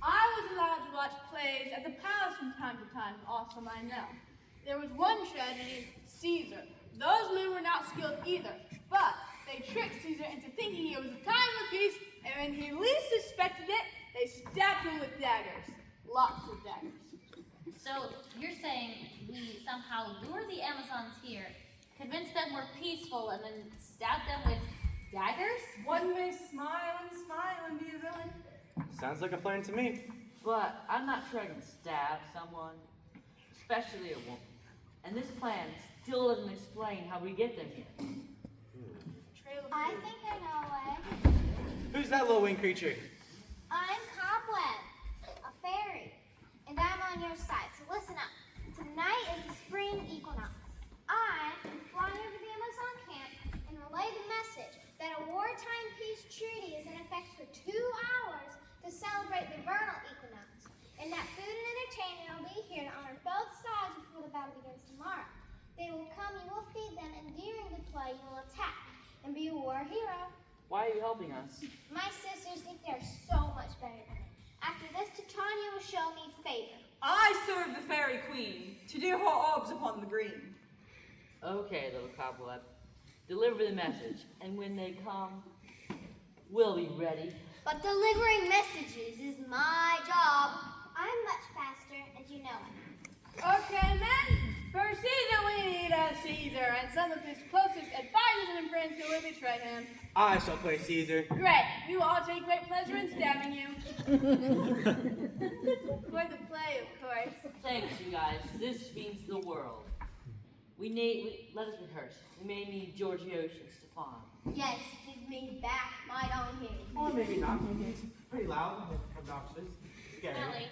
Speaker 10: I was allowed to watch plays at the palace from time to time, awesome I know. There was one tragedy, Caesar. Those men were not skilled either, but they tricked Caesar into thinking it was a time of peace, and when he least suspected it, they stabbed him with daggers. Lots of daggers.
Speaker 13: So you're saying we somehow lure the Amazons here, convince them we're peaceful, and then stab them with daggers?
Speaker 10: One may smile and be a villain.
Speaker 8: Sounds like a plan to me.
Speaker 6: But I'm not sure I can stab someone, especially a woman. And this plan still doesn't explain how we get them here.
Speaker 5: I think I know a way.
Speaker 8: Who's that little winged creature?
Speaker 5: I'm Cobweb, a fairy, and I'm on your side, so listen up. Tonight is the spring equinox. I am flying over the Amazon camp and relay the message that a wartime peace treaty
Speaker 6: Why are you helping us?
Speaker 12: My sisters think they're so much better than me. After this, Titania will show me favor.
Speaker 7: I serve the fairy queen to do her orbs upon the green.
Speaker 6: Okay, little cobweb. Deliver the message, and when they come, we'll be ready.
Speaker 12: But delivering messages is my job. I'm much faster, and you know it.
Speaker 10: Okay, men. For Caesar, we need a Caesar and some of his closest advisors and friends who will betray him.
Speaker 8: I shall play Caesar.
Speaker 10: Great. We will all take great pleasure in stabbing you. For the play, of course.
Speaker 6: Thanks, you guys. This means the world. Let us rehearse. We may need Georgios and Stefan.
Speaker 12: Yes, give me back my donkey.
Speaker 8: Or maybe not. It's pretty loud and obnoxious. Scary.
Speaker 13: Smelly.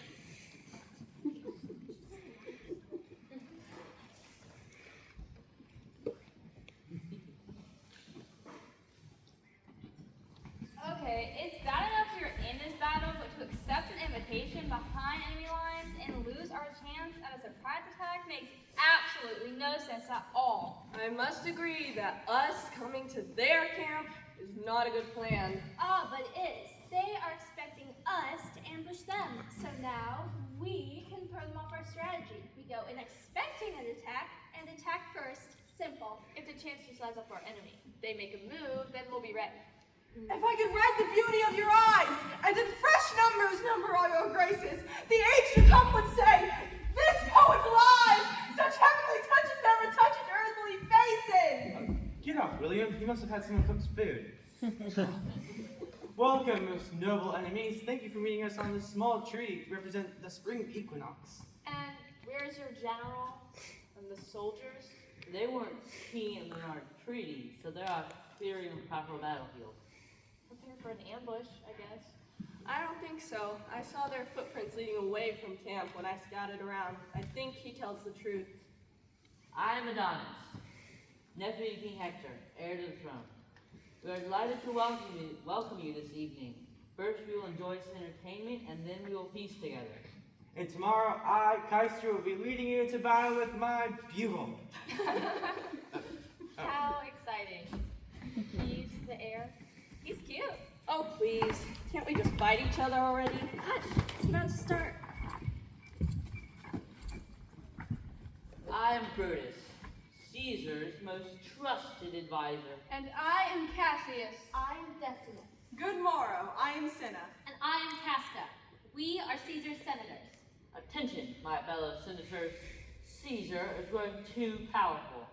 Speaker 13: Okay, it's bad enough we're in this battle, but to accept an invitation behind enemy lines and lose our chance at a surprise attack makes absolutely no sense at all.
Speaker 7: I must agree that us coming to their camp is not a good plan.
Speaker 12: Ah, but it is. They are expecting us to ambush them. So now we can throw them off our strategy. We go in expecting an attack and attack first. Simple.
Speaker 13: If the chance to size up our enemy, they make a move, then we'll be ready.
Speaker 7: If I could read the beauty of your eyes, and in fresh numbers number all your graces, the age to come would say, this poet lies, such heavenly touches never touch earthly faces.
Speaker 8: Get off, William. You must have had someone cook's food. Welcome, most noble enemies. Thank you for meeting us on this small treaty to represent the spring equinox.
Speaker 13: And where's your general and the soldiers?
Speaker 6: They weren't keen on our treaty, so they're out clearing the proper battlefield.
Speaker 13: Prepare for an ambush, I guess.
Speaker 7: I don't think so. I saw their footprints leading away from camp when I scouted around. I think he tells the truth.
Speaker 6: I am Adonis, nephew to King Hector, heir to the throne. We are delighted to welcome you this evening. First, we will enjoy some entertainment, and then we will feast together.
Speaker 8: And tomorrow, I, Keister, will be leading you into battle with my bugle.
Speaker 13: How exciting. He's the heir. He's cute.
Speaker 7: Oh, please. Can't we just fight each other already?
Speaker 12: Hush, it's about to start.
Speaker 6: I am Brutus, Caesar's most trusted advisor.
Speaker 10: And I am Cassius.
Speaker 12: I am Decimus.
Speaker 7: Good morrow. I am Cinna.
Speaker 9: And I am Casca. We are Caesar's senators.
Speaker 6: Attention, my fellow senators. Caesar is growing too powerful.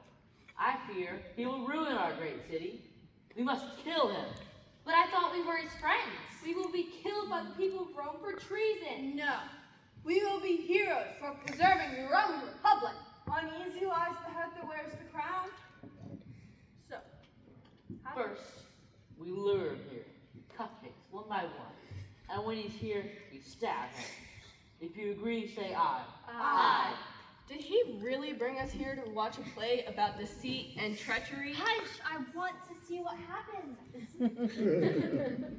Speaker 6: I fear he will ruin our great city. We must kill him.
Speaker 9: But I thought we were his friends.
Speaker 10: We will be killed by the people of Rome for treason. No. We will be heroes for preserving the Roman Republic. Uneasy lies the head that wears the crown. So,
Speaker 6: First, we lure him here. Cupcakes, one by one. And when he's here, we stab him. If you agree, say aye.
Speaker 7: Aye. Did he really bring us here to watch a play about deceit and treachery?
Speaker 12: Hush, I want to see what happens.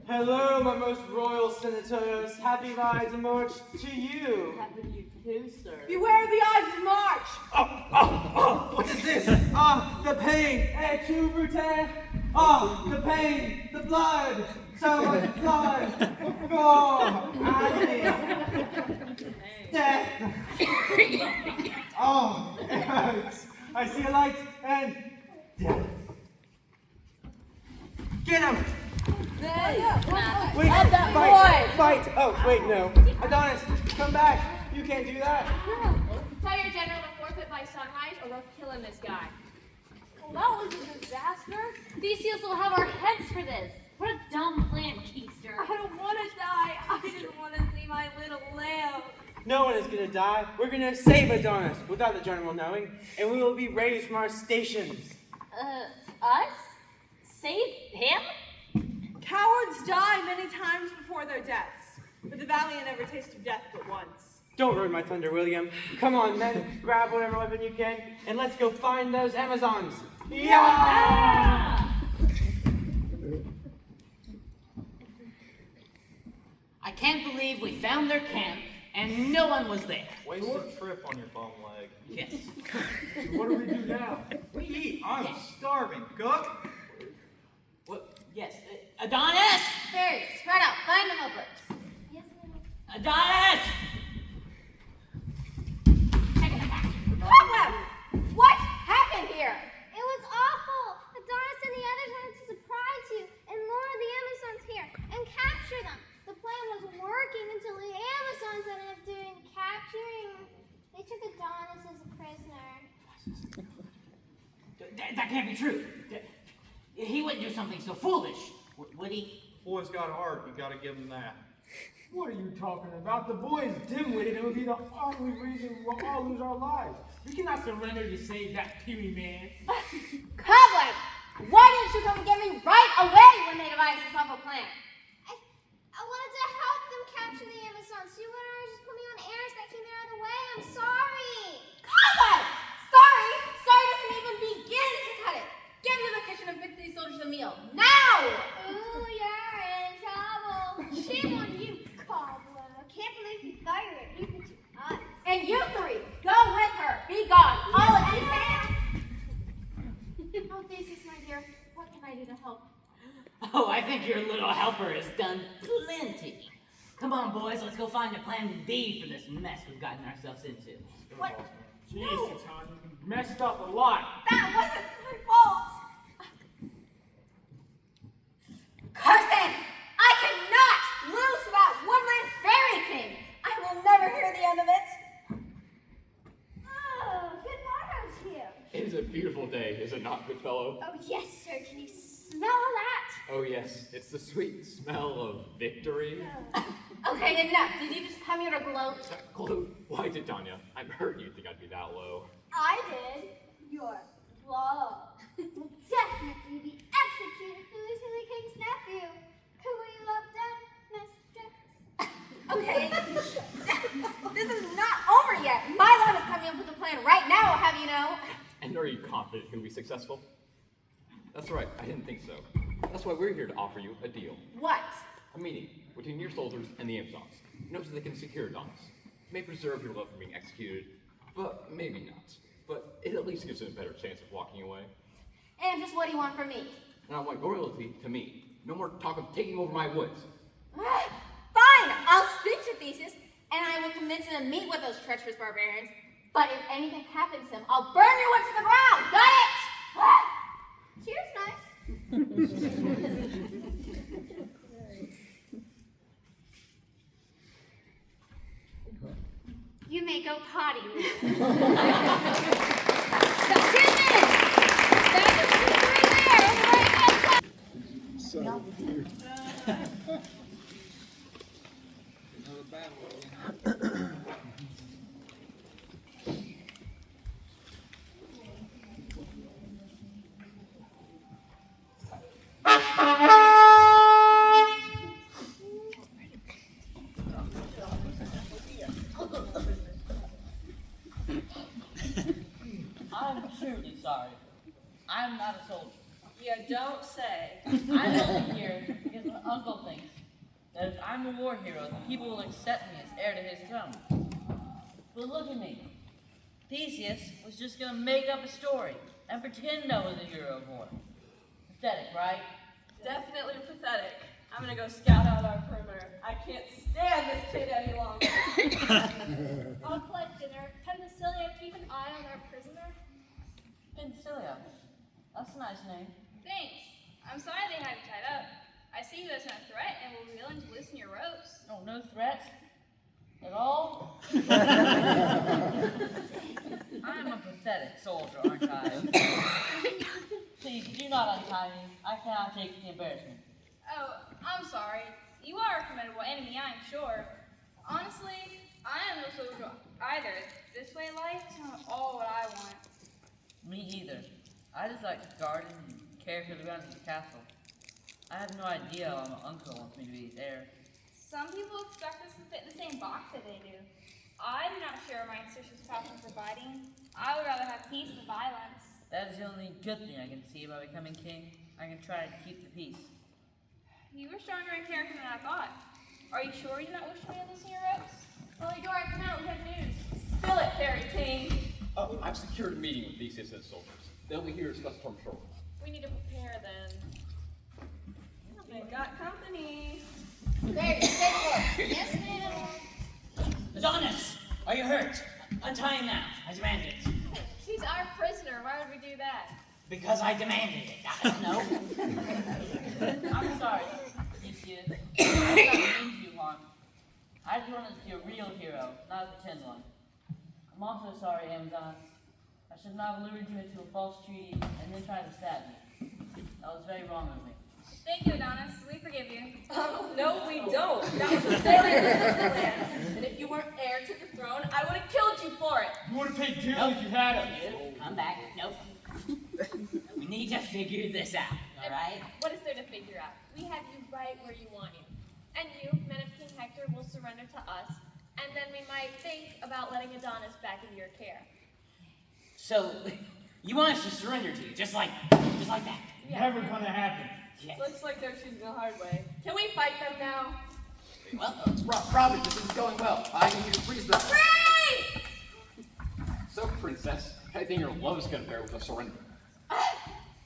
Speaker 8: Hello, my most royal senators. Happy rides and march to you.
Speaker 6: Happy to you too, sir.
Speaker 7: Beware the Ides of March!
Speaker 8: What is this? The pain. Et tu, Brute? The pain, the blood. So much blood. Gore, agony, death. It hurts. I see a light and death. Get him! Wait, fight! Oh, wait, no. Adonis, come back. You can't do that.
Speaker 13: Tell your general to forfeit by sunrise, or we're killing this guy.
Speaker 10: well, that was a disaster.
Speaker 9: Theseus will have our heads for this. What a dumb plan, Keister.
Speaker 10: I don't want to die. I just want to see my little lamb.
Speaker 8: No one is going to die. We're going to save Adonis without the general knowing, and we will be raised from our stations.
Speaker 9: Us? Save him?
Speaker 7: Cowards die many times before their deaths, but the valiant never tasted death but once.
Speaker 8: Don't ruin my thunder, William. Come on, men, grab whatever weapon you can, and let's go find those Amazons. Yeah!
Speaker 2: I can't believe we found their camp and no one was there.
Speaker 4: Wasted trip on your bum leg.
Speaker 2: Yes.
Speaker 4: What do we do now? We eat. I'm starving. Cook?
Speaker 2: Yes, Adonis!
Speaker 14: Fairies, spread out. Find the helpers.
Speaker 12: Yes, ma'am.
Speaker 2: Adonis!
Speaker 14: Cobweb! What happened here?
Speaker 12: It was awful. Adonis and the others wanted to surprise you and lure the Amazons here and capture them. The plan was working until the Amazons ended up doing capturing. They took Adonis as a prisoner.
Speaker 2: That can't be true. He wouldn't do something so foolish, would he?
Speaker 4: Boy's got a heart, you gotta give him that.
Speaker 3: What are you talking about? The boy is dim-witted and would be the only reason we'll all lose our lives. We cannot surrender to save that puny man.
Speaker 14: Cobweb! Why didn't you come and get me right away when they devised this awful plan?
Speaker 12: I wanted to help them capture the Amazons. You wanted to just put me on airs that keep me out of the way. I'm sorry.
Speaker 14: Cobweb! Sorry! Sorry doesn't even begin to cut it. Get into the kitchen and fix these soldiers a meal. Now!
Speaker 12: Ooh, you're in trouble. Shame on you, Cobweb. I can't believe you fired her even to us.
Speaker 14: And you three, go with her. Be gone. All of you. Oh, Theseus, my dear, what can I do to help?
Speaker 2: Oh, I think your little helper has done plenty. Come on, boys, let's go find a plan B for this mess we've gotten ourselves into.
Speaker 14: What?
Speaker 3: Jesus, hon, you messed up a lot.
Speaker 14: That wasn't my fault. Carson, I cannot lose to that woodland fairy king. I will never hear the end of it.
Speaker 12: Oh, good morrow to you.
Speaker 11: It is a beautiful day, is it not, Goodfellow?
Speaker 12: Oh, yes, sir. Can you smell that?
Speaker 11: Oh yes, it's the sweet smell of victory.
Speaker 14: Okay, enough. Did you just come here to gloat?
Speaker 11: Gloat? Why, Titania? I'm hurt you think I'd be that low.
Speaker 12: I did. You're low. Will definitely be executed for losing the king's nephew. Who will you love done,
Speaker 14: Okay. This is not over yet. My love is coming up with a plan right now, I'll have you know.
Speaker 11: And are you confident he'll be successful? That's right, I didn't think so. That's why we're here to offer you a deal.
Speaker 14: What?
Speaker 11: A meeting between your soldiers and the Amazons. So they can secure Adonis. It may preserve your love from being executed, but maybe not. But it at least gives him a better chance of walking away.
Speaker 14: And just what do you want from me?
Speaker 11: And I want your loyalty to me. No more talk of taking over my woods.
Speaker 14: Fine, I'll speak to Theseus, and I will convince him to meet with those treacherous barbarians. But if anything happens to him, I'll burn your woods to the ground. Got it? Cheers, nice.
Speaker 1: You may go potty now.
Speaker 12: 2 minutes. That's the 3 there. Over
Speaker 6: I'm truly sorry. I'm not a soldier.
Speaker 7: You don't say.
Speaker 6: I'm only here because my uncle thinks that if I'm a war hero, the people will accept me as heir to his throne. But look at me. Theseus was just gonna make up a story and pretend I was a hero of war. Pathetic, right?
Speaker 7: Definitely pathetic. I'm gonna go scout out our perimeter. I can't stand this kid any longer.
Speaker 12: I'll collect dinner. Can Vasilia keep an eye on our prisoner?
Speaker 6: Pensilia. That's a nice name.
Speaker 13: Thanks. I'm sorry they have you tied up. I see you as a threat and will be willing to loosen your ropes.
Speaker 6: Oh, no threats? At all? I'm a pathetic soldier, aren't I? Please, do not untie me. I cannot take the embarrassment.
Speaker 13: Oh, I'm sorry. You are a formidable enemy, I'm sure. Honestly, I am no soldier either. This way of life is not all what I want.
Speaker 6: Me either. I just like to garden and care for the grounds of the castle. I have no idea how my uncle wants me to be his heir.
Speaker 13: Some people expect us to fit in the same box that they do. I do not share my sister's passion for fighting. I would rather have peace than violence.
Speaker 6: That is the only good thing I can see about becoming king. I can try to keep the peace.
Speaker 13: You were stronger in character than I thought. Are you sure you do not wish me to loosen your ropes?
Speaker 12: Holy Dora, come out, we have news.
Speaker 7: Spill it, Fairy King.
Speaker 11: Oh, I've secured a meeting with Theseus and his soldiers. They'll be here to discuss terms shortly.
Speaker 7: We need to prepare then. me.
Speaker 5: Very good. Yes, ma'am.
Speaker 2: Adonis, are you hurt? Untie him now. I demand it.
Speaker 13: He's our prisoner. Why would we do that?
Speaker 2: Because I demanded it. I don't know.
Speaker 6: I'm sorry, Theseus. I did not mean to do harm. I just wanted to be a real hero, not a pretend one. I'm also sorry, Amazon. I should not have lured you into a false treaty and then tried to stab you. That was very wrong of me.
Speaker 13: Thank you, Adonis. We forgive you.
Speaker 7: No, we don't. That was a very good plan. And if you weren't heir to the throne, I would have killed you for it.
Speaker 3: You would have paid dearly if you had him.
Speaker 2: Come back. Nope. We need to figure this out, all right?
Speaker 13: What is there to figure out? We have you right where you want you. And you, men of King Hector, will surrender to us, and then we might think about letting Adonis back into your care.
Speaker 2: So, you want us to surrender to you, just like that.
Speaker 13: Yeah.
Speaker 3: Never gonna happen.
Speaker 2: Yes.
Speaker 7: Looks like they're choosing the hard way. Can we fight them now?
Speaker 11: Well, Robin, this isn't going well. I need you to freeze them.
Speaker 5: Freeze!
Speaker 11: So, Princess, I think your love is going to bear with a surrender.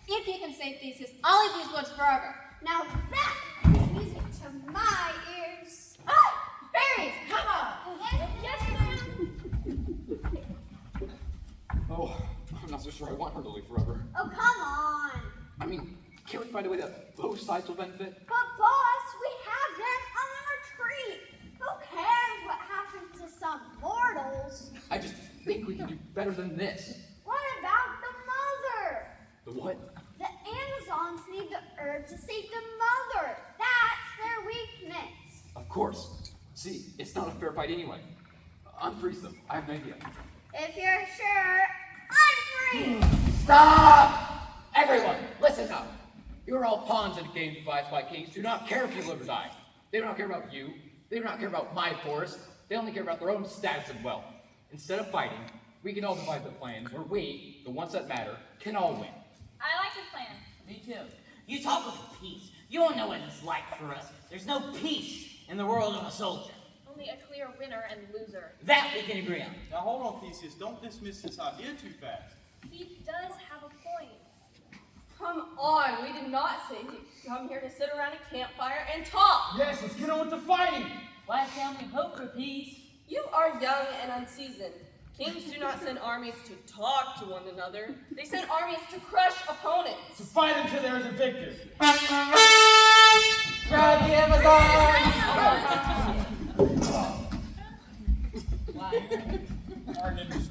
Speaker 14: If you can save Theseus, I'll leave these woods forever.
Speaker 12: Now that is music to my ears.
Speaker 14: Fairies, come on!
Speaker 12: Yes, ma'am.
Speaker 11: Oh, I'm not so sure I want her to live forever.
Speaker 12: Oh, come on.
Speaker 11: I mean, can't we find a way that both sides will benefit?
Speaker 12: But boss, we have them on our retreat. Who cares what happens to some mortals?
Speaker 11: I just think we can do better than this.
Speaker 12: What about the mother?
Speaker 11: The what?
Speaker 12: The Amazons need the herb to save the mother. That's their weakness.
Speaker 11: Of course. See, it's not a fair fight anyway. Unfreeze them. I have an idea.
Speaker 12: If you're sure, I'm free.
Speaker 11: Stop! Everyone, listen up. You're all pawns in a game devised by kings who do not care if you live or die. They do not care about you. They do not care about my forest. They only care about their own status and wealth. Instead of fighting, we can all devise a plan where we, the ones that matter, can all win.
Speaker 13: I like this plan.
Speaker 6: Me too.
Speaker 2: You talk of peace. You don't know what it's like for us. There's no peace in the world of a soldier.
Speaker 13: Only a clear winner and loser.
Speaker 2: That we can agree on.
Speaker 4: Now hold on, Theseus. Don't dismiss this idea too fast.
Speaker 12: He does have a point.
Speaker 7: Come on, we did not say to come here to sit around a campfire and talk.
Speaker 3: Yes, let's get on with the fighting.
Speaker 6: Last time we hoped for peace.
Speaker 7: You are young and unseasoned. Kings do not send armies to talk to one another. They send armies to crush opponents.
Speaker 3: To fight until there is a victor.
Speaker 8: Grab the Amazons!
Speaker 3: Our name is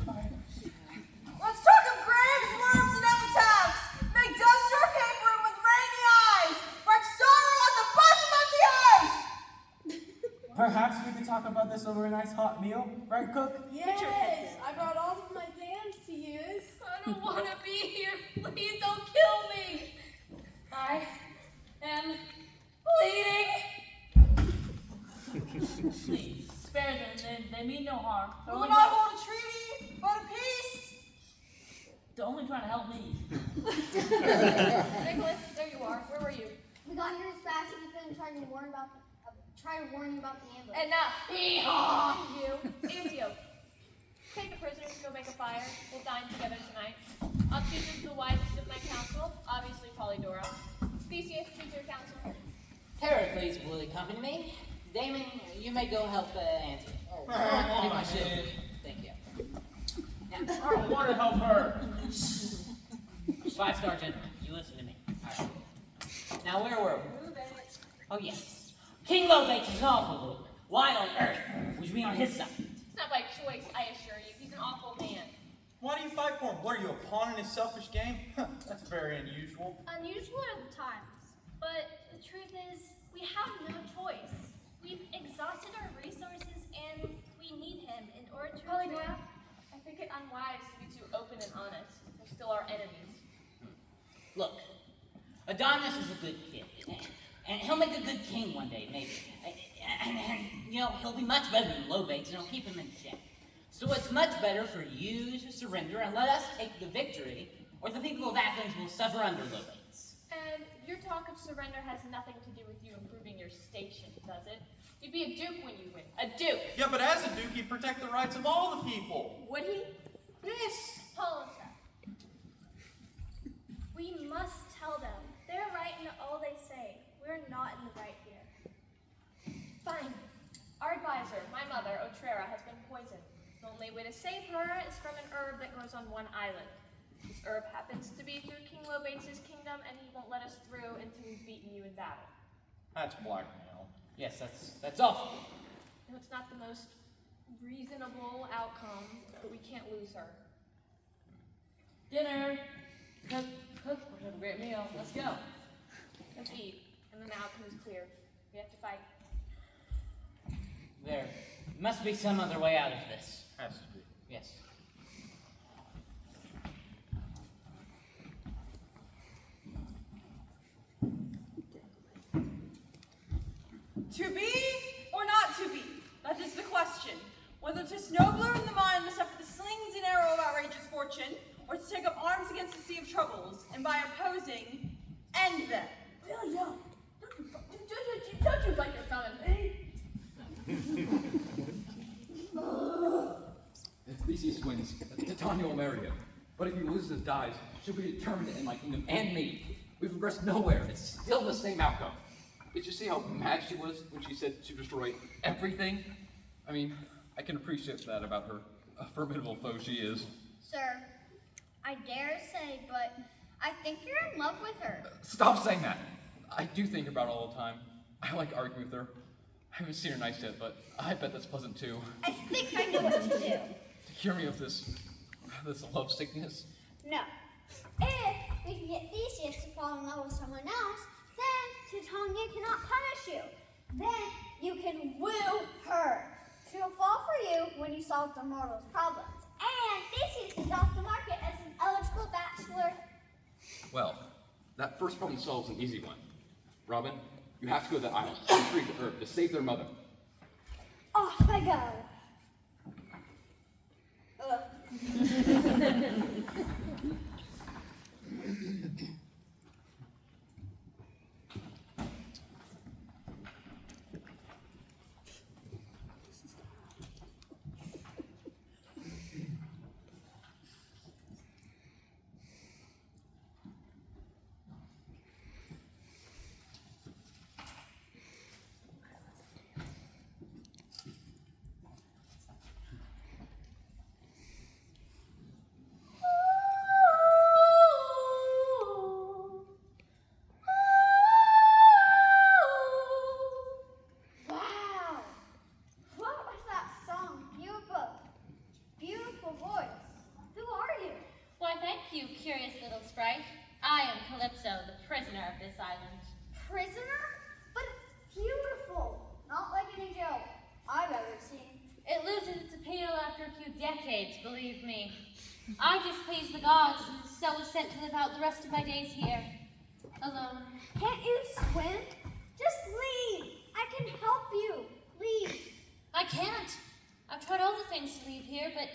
Speaker 15: Let's talk of graves, worms, and epitaphs. Make dust your paper with rainy eyes. Write sorrow on the bosom of the earth.
Speaker 8: Perhaps we could talk about this over a nice hot meal, right, Cook?
Speaker 10: Yes, I brought all of my jams to use.
Speaker 7: I don't want to be here. Please don't kill me. I am bleeding.
Speaker 6: Please, spare them. They mean no harm.
Speaker 15: We will not hold a treaty, but a peace.
Speaker 6: They're only trying to help me.
Speaker 13: Nicholas, there you are. Where were you?
Speaker 12: We got here as fast as we could and tried to warn you about the ambush.
Speaker 13: And now, you, Antioch. Take the prisoners to go make a fire. We'll dine together tonight. I'll choose just the wisest of my council, obviously Polydora. Theseus, choose your council.
Speaker 2: Heracles will accompany me. Damon, you may go help Antioch. Oh, take my shield. Thank you. Now,
Speaker 3: I don't want to help her.
Speaker 2: 5-star general, you listen to me. All right. Now, where were we? Oh, yes. King Lochos is an awful ruler. Why on earth would you be on his side?
Speaker 13: It's not by choice, I assure you. He's an awful man.
Speaker 4: Why do you fight for him? What are you, a pawn in his selfish game? That's very unusual.
Speaker 12: Unusual at times, but the truth is, we have no choice. We've exhausted our resources and we need him in order to
Speaker 13: Polydora, I think it unwise to be too open and honest. We're still our enemies.
Speaker 2: Look, Adonis is a good kid. And he'll make a good king one day, maybe. And you know, he'll be much better than Lochos, and it'll keep him in check. So it's much better for you to surrender and let us take the victory, or the people of Athens will suffer under Lochos.
Speaker 13: And your talk of surrender has nothing to do with you improving your station, does it? You'd be a duke when you win. A duke!
Speaker 4: Yeah, but as a duke, he'd protect the rights of all the people.
Speaker 13: Would he?
Speaker 4: Yes.
Speaker 12: Hippolyta. We must tell them. They're right in all they say. We're not in the right here.
Speaker 7: Fine. Our advisor, my mother, Otrera, has been poisoned. The only way to save her is from an herb that grows on one island. This herb happens to be through King Lobates' kingdom, and he won't let us through until we've beaten you in battle.
Speaker 4: That's blackmail.
Speaker 2: Yes, that's awful.
Speaker 7: No, it's not the most reasonable outcome, but we can't lose her.
Speaker 6: Dinner! Cook, we're having a great meal. Let's go.
Speaker 7: Let's eat, and then the outcome is clear. We have to fight.
Speaker 2: There must be some other way out of this.
Speaker 4: Has to be.
Speaker 2: Yes.
Speaker 15: To be or not to be? That is the question. Whether to snowblower in the mind to suffer the slings and arrow of outrageous fortune, or to take up arms against the sea of troubles, and by opposing, end them.
Speaker 10: William, don't you bite your thumb at me?
Speaker 11: If Theseus wins, Titania will marry him. But if he loses and dies, she'll be determined to end my kingdom and me. We've progressed nowhere. It's still the same outcome. Did you see how mad she was when she said she'd destroy everything? I mean, I can appreciate that about her. A formidable foe she is.
Speaker 5: Sir, I dare say, but I think you're in love with her.
Speaker 11: Stop saying that. I do think about her all the time. I like arguing with her. I haven't seen her nice yet, but I bet that's pleasant too.
Speaker 14: I think I know what to do.
Speaker 11: To cure me of this love sickness.
Speaker 14: No. If we can get Theseus to fall in love with someone else, then Titania cannot punish you. Then you can woo her. She will fall for you when you solve the mortal's problems. And Theseus is off the market as an eligible bachelor.
Speaker 11: Well, that first problem solves an easy one. Robin, you have to go to that island and retrieve the herb to save their mother.
Speaker 14: Off I go. Prisoner? But it's beautiful. Not like any jail I've ever seen.
Speaker 1: It loses its appeal after a few decades, believe me. I displeased the gods, and so was sent to live out the rest of my days here, alone.
Speaker 14: Can't you swim? Just leave. I can help you. Leave.
Speaker 1: I can't. I've tried all the things to leave here, but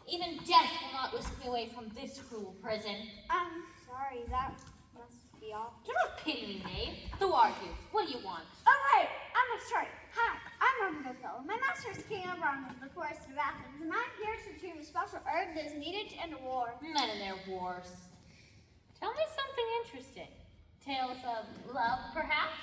Speaker 1: even death will not whisk me away from this cruel prison.
Speaker 14: I'm sorry, that must be all.
Speaker 1: Do not pity me, knave. Who are you? What do you want?
Speaker 14: Oh, right. I'm sorry. Hi, I'm Robin Goodfellow. My master is King Robin of the Forest of Athens, and I'm here to retrieve a special herb that is needed to end a war.
Speaker 1: Men and their wars. Tell me something interesting. Tales of love, perhaps?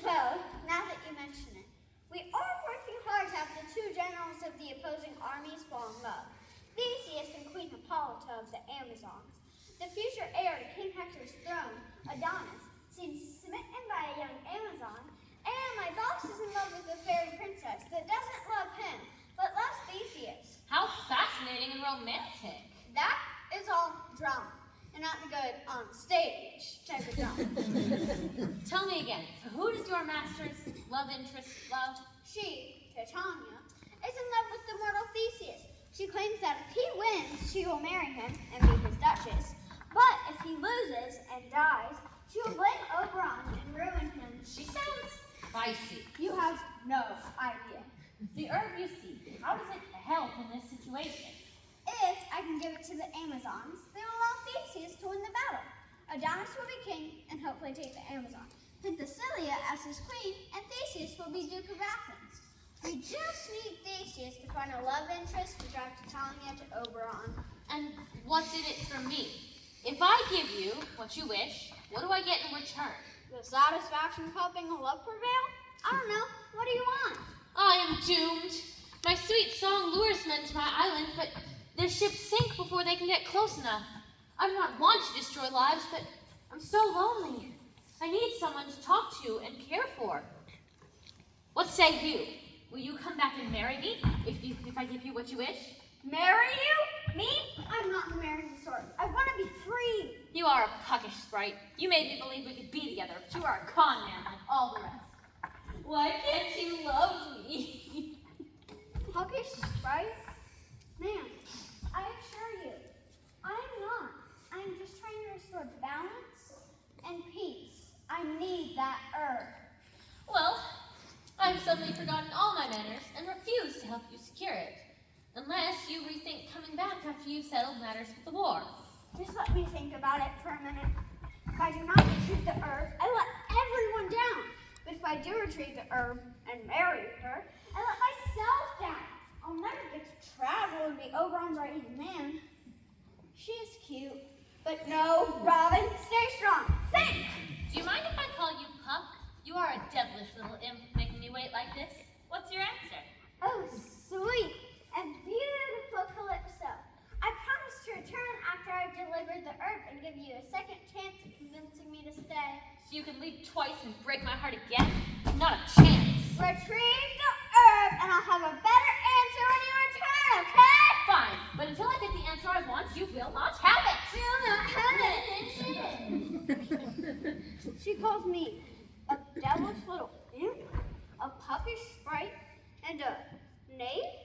Speaker 14: Well, now that you mention it, we are working hard to have the two generals of the opposing armies fall in love. Theseus and Queen Hippolyta of the Amazons. The future heir to King Hector's throne, Adonis, seems smitten by a young Amazon, and my boss is in love with a fairy princess that doesn't love him, but loves Theseus.
Speaker 1: How fascinating and romantic.
Speaker 14: That is all drama, and not the good on stage type of drama.
Speaker 1: Tell me again, who does your master's love interest love?
Speaker 14: She, Titania, is in love with the mortal Theseus. She claims that if he wins, she will marry him and be his duchess. But if he loses and dies, she will blame Oberon and ruin him.
Speaker 1: She sounds spicy.
Speaker 14: You have no idea.
Speaker 1: The herb you seek, how does it help in this situation?
Speaker 14: If I can give it to the Amazons, they will allow Theseus to win the battle. Adonis will be king and hopefully take the Amazon. Penthesilea as his queen, and Theseus will be Duke of Athens. We just need Theseus to find a love interest to drive Titania to Oberon.
Speaker 1: And what's in it for me? If I give you what you wish, what do I get in return?
Speaker 14: The satisfaction of helping a love prevail? I don't know. What do you want?
Speaker 16: I am doomed. My sweet song lures men to my island, but their ships sink before they can get close enough. I do not want to destroy lives, but I'm so lonely. I need someone to talk to and care for. What say you? Will you come back and marry me if I give you what you wish?
Speaker 14: Marry you? Me? I'm not the marriage sort. I want to be free.
Speaker 16: You are a puckish sprite. You made me believe we could be together, but you are a con man like all the rest. Why can't you love me?
Speaker 14: Puckish sprite? Man, I assure you, I'm not. I'm just trying to restore balance and peace. I need that herb.
Speaker 16: Well, I've suddenly forgotten all my manners and refuse to help you secure it. Unless you rethink coming back after you've settled matters with the war.
Speaker 14: Just let me think about it for a minute. If I do not retrieve the herb, I let everyone down. But if I do retrieve the herb and marry her, I let myself down. I'll never get to travel and be Oberon's right-hand man. She is cute, but no, Robin, stay strong. Think!
Speaker 16: Do you mind if I call you Puck? You are a devilish little imp making me wait like this. What's your answer?
Speaker 14: Oh, sweet and beautiful Calypso. I promise to return after I've delivered the herb and give you a second chance at convincing me to stay.
Speaker 16: So you can leave twice and break my heart again? Not a chance.
Speaker 14: Retrieve the herb and I'll have a better answer when you return, okay?
Speaker 16: Fine, but until I get the answer I want, you will not have it.
Speaker 14: Will not have it. She calls me a devilish little imp, a puckish sprite, and a knave?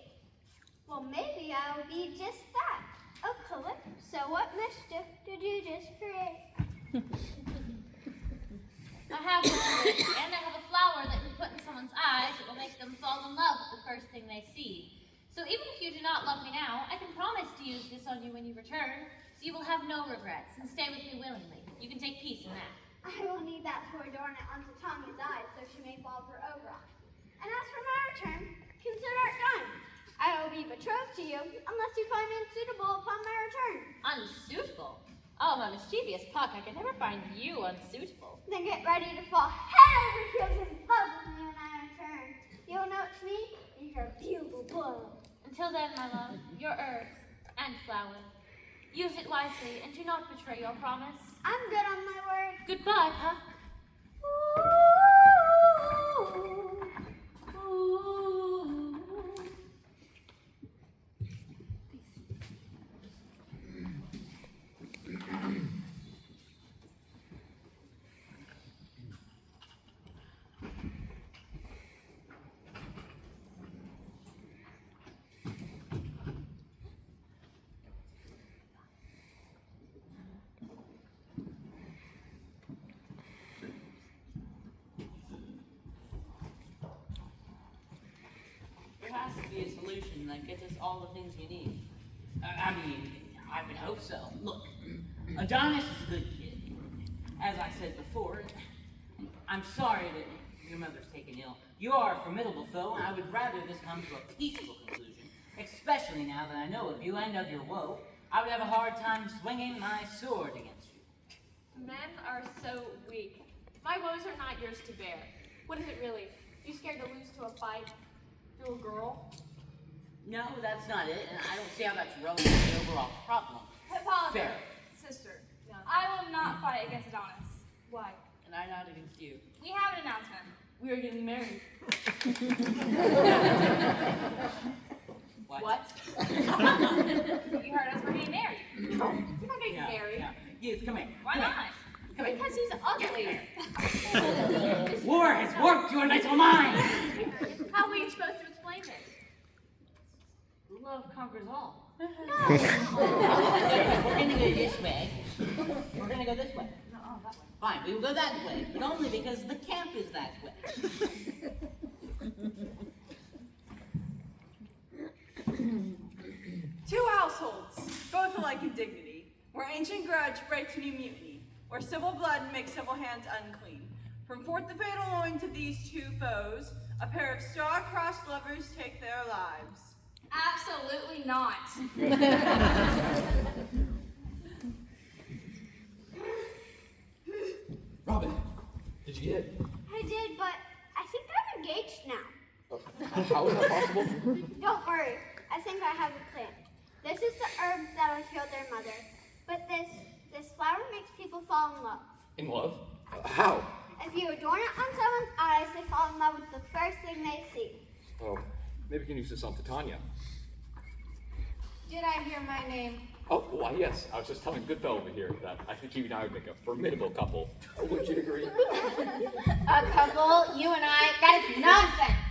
Speaker 14: Well, maybe I'll be just that, a Calypso. What mischief did you just create?
Speaker 16: I have one wig, and I have a flower that can put in someone's eyes that will make them fall in love with the first thing they see. So even if you do not love me now, I can promise to use this on you when you return, so you will have no regrets and stay with me willingly. You can take peace in that.
Speaker 14: I will need that to adorn it onto Tommy's eyes so she may fall for Oberon. And as for my return, consider it done. I will be betrothed to you unless you find me unsuitable upon my return.
Speaker 16: Unsuitable? Oh, my mischievous Puck, I can never find you unsuitable.
Speaker 14: Then get ready to fall head over heels in love with me when I return. You'll know it's me and your beautiful blood.
Speaker 16: Until then, my love, your herbs and flower. Use it wisely and do not betray your promise.
Speaker 14: I'm good on my word.
Speaker 16: Goodbye, Puck.
Speaker 6: There has to be a solution that gets us all the things you need.
Speaker 2: I mean, I would hope so. Look, Adonis is a good kid. As I said before, I'm sorry that your mother's taken ill. You are a formidable foe, and I would rather this come to a peaceful conclusion, especially now that I know of you and of your woe. I would have a hard time swinging my sword against you.
Speaker 7: Men are so weak. My woes are not yours to bear. What is it really? You scared to lose to a fight? To a girl?
Speaker 2: No, that's not it, and I don't see how that's relevant to the overall problem.
Speaker 7: Hippolyta,
Speaker 2: Fair.
Speaker 7: sister, I will not fight against Adonis. Why?
Speaker 6: And I not against you.
Speaker 7: We have an announcement.
Speaker 6: We are getting married.
Speaker 7: What? You heard us, we're getting married. We're not getting married.
Speaker 2: Yeah. Youth, come here.
Speaker 7: Why
Speaker 2: Come
Speaker 7: not?
Speaker 2: here. Come here.
Speaker 7: Because he's ugly.
Speaker 2: War has warped your little mind.
Speaker 7: How are we supposed to explain this?
Speaker 6: Love conquers all.
Speaker 2: We're gonna go this way. We're gonna go this way.
Speaker 7: No, that way.
Speaker 2: Fine, we will go that way, but only because the camp is that way.
Speaker 15: Two households, both alike in dignity, where ancient grudge breaks new mutiny, where civil blood makes civil hands unclean. From forth the fatal loin to these two foes, a pair of star-crossed lovers take their lives.
Speaker 7: Absolutely not.
Speaker 11: Robin, did you get it?
Speaker 14: I did, but I think I'm
Speaker 11: How is that possible?
Speaker 17: Don't worry. I think I have a plan. This is the herb that'll kill their mother. But this flower makes people fall in love.
Speaker 11: In love? How?
Speaker 17: If you adorn it on someone's eyes, they fall in love with the first thing they see.
Speaker 11: Oh, maybe we can use this on Titania.
Speaker 14: Did I hear my name?
Speaker 11: Oh, why, yes. I was just telling Goodfellow over here that I think you and I would make a formidable couple. Would you agree?
Speaker 14: A couple? You and I? That is nonsense!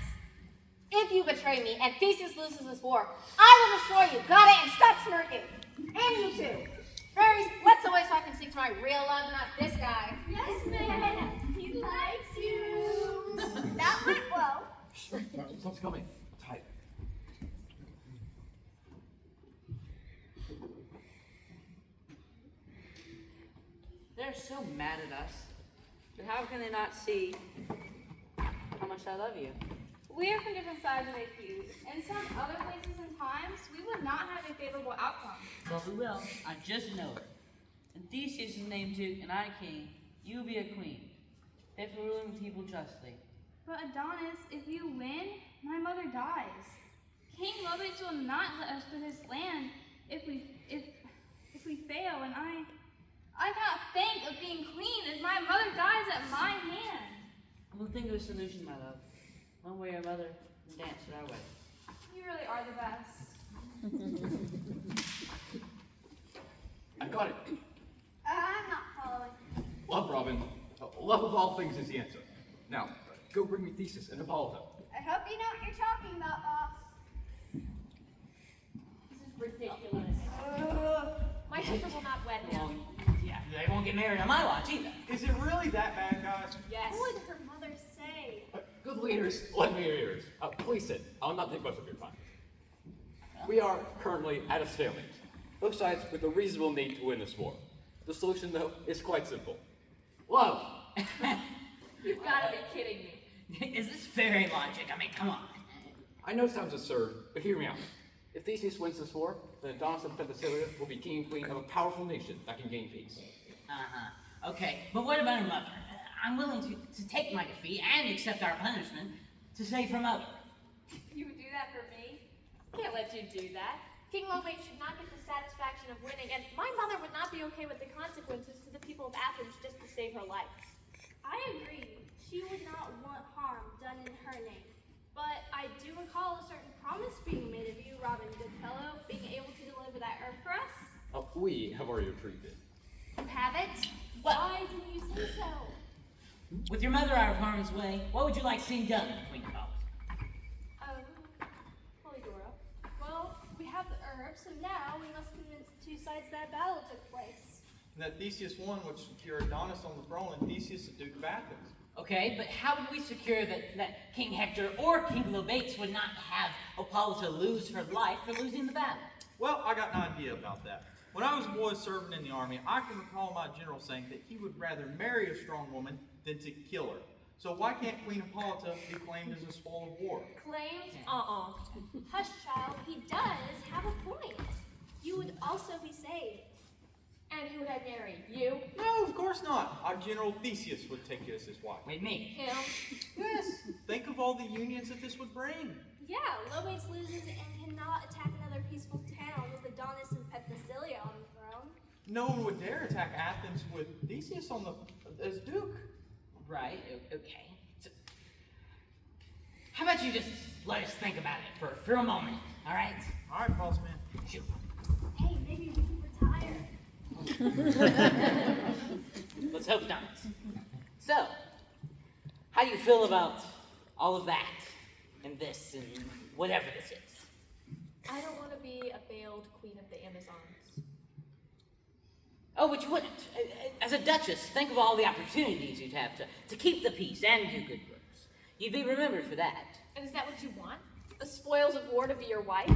Speaker 14: If you betray me and Theseus loses this war, I will destroy you. Got it? And stop smirking. And you too. Fairies, let's always talk and seek to my real love, not this guy.
Speaker 17: Yes, ma'am. He likes you. That went well.
Speaker 11: Someone's coming. Tight.
Speaker 6: They're so mad at us. But how can they not see how much I love you?
Speaker 13: We are from different sides of a feud. In some other places and times, we would not have a favorable outcome.
Speaker 6: But we will. I just know it. And Theseus is named Duke, and I king. You will be a queen. Fit for ruling the people justly.
Speaker 13: But Adonis, if you win, my mother dies. King Lobates will not let us to his land if we fail, and I cannot think of being queen if my mother dies at my hand.
Speaker 6: We'll think of a solution, my love. One way or another, and dance it our way.
Speaker 13: You really are the best.
Speaker 11: I got it.
Speaker 17: I'm not following.
Speaker 11: Love, Robin. Love of all things is the answer. Now, go bring me Theseus and Hippolyta.
Speaker 17: I hope you know what you're talking about, boss.
Speaker 14: This is ridiculous.
Speaker 9: My sister will not wed him.
Speaker 2: Yeah, they won't get married on my watch either.
Speaker 3: Is it really that bad, guys?
Speaker 9: Yes.
Speaker 17: What would her mother say?
Speaker 11: Good leaders, lend me your ears. Please sit. I'll not take much of your time. We are currently at a stalemate. Both sides with a reasonable need to win this war. The solution, though, is quite simple. Love.
Speaker 9: You've got to be kidding me.
Speaker 2: Is this fairy logic? I mean, come on.
Speaker 11: I know it sounds absurd, but hear me out. If Theseus wins this war, then Adonis and Penthesilea will be king and queen of a powerful nation that can gain peace.
Speaker 2: Okay, but what about her mother? I'm willing to take my defeat and accept our punishment to save her mother.
Speaker 13: You would do that for me?
Speaker 9: Can't let you do that. King Lobate should not get the satisfaction of winning, and my mother would not be okay with the consequences to the people of Athens just to save her life.
Speaker 12: I agree. She would not want harm done in her name. But I do recall a certain promise being made of you, Robin Goodfellow, being able to deliver that herb for us.
Speaker 11: We have already retrieved it.
Speaker 12: You haven't? Why didn't you say so?
Speaker 2: With your mother out of harm's way, what would you like seen done, Queen Hippolyta?
Speaker 12: Polydora. Well, we have the herb, so now we must convince the two sides that a battle took place.
Speaker 4: And that Theseus won would secure Adonis on the throne and Theseus the Duke of Athens.
Speaker 2: Okay, but how would we secure that King Hector or King Lobates would not have Hippolyta lose her life for losing the battle?
Speaker 4: Well, I got an idea about that. When I was a boy serving in the army, I can recall my general saying that he would rather marry a strong woman than to kill her. So why can't Queen Hippolyta be claimed as a spoil of war?
Speaker 12: Claimed? Hush, child, he does have a point. You would also be saved.
Speaker 9: And who would I marry? You?
Speaker 4: No, of course not. Our General Theseus would take you as his wife.
Speaker 2: With me?
Speaker 9: Him?
Speaker 4: Yes. Think of all the unions that this would bring.
Speaker 12: Yeah, Lobates loses and cannot attack another peaceful town with Adonis and Penthesilea on the throne.
Speaker 4: No one would dare attack Athens with Theseus as Duke.
Speaker 2: Right, okay. So, how about you just let us think about it for a moment, all right?
Speaker 4: All right, boss man.
Speaker 2: Shoot.
Speaker 12: Hey, maybe we can retire.
Speaker 2: Let's hope not. So, how do you feel about all of that, and this, and whatever this is?
Speaker 9: I don't want to be a veiled queen of the Amazons.
Speaker 2: Oh, but you wouldn't. As a duchess, think of all the opportunities you'd have to keep the peace and do good works. You'd be remembered for that.
Speaker 9: And is that what you want? The spoils of war to be your wife?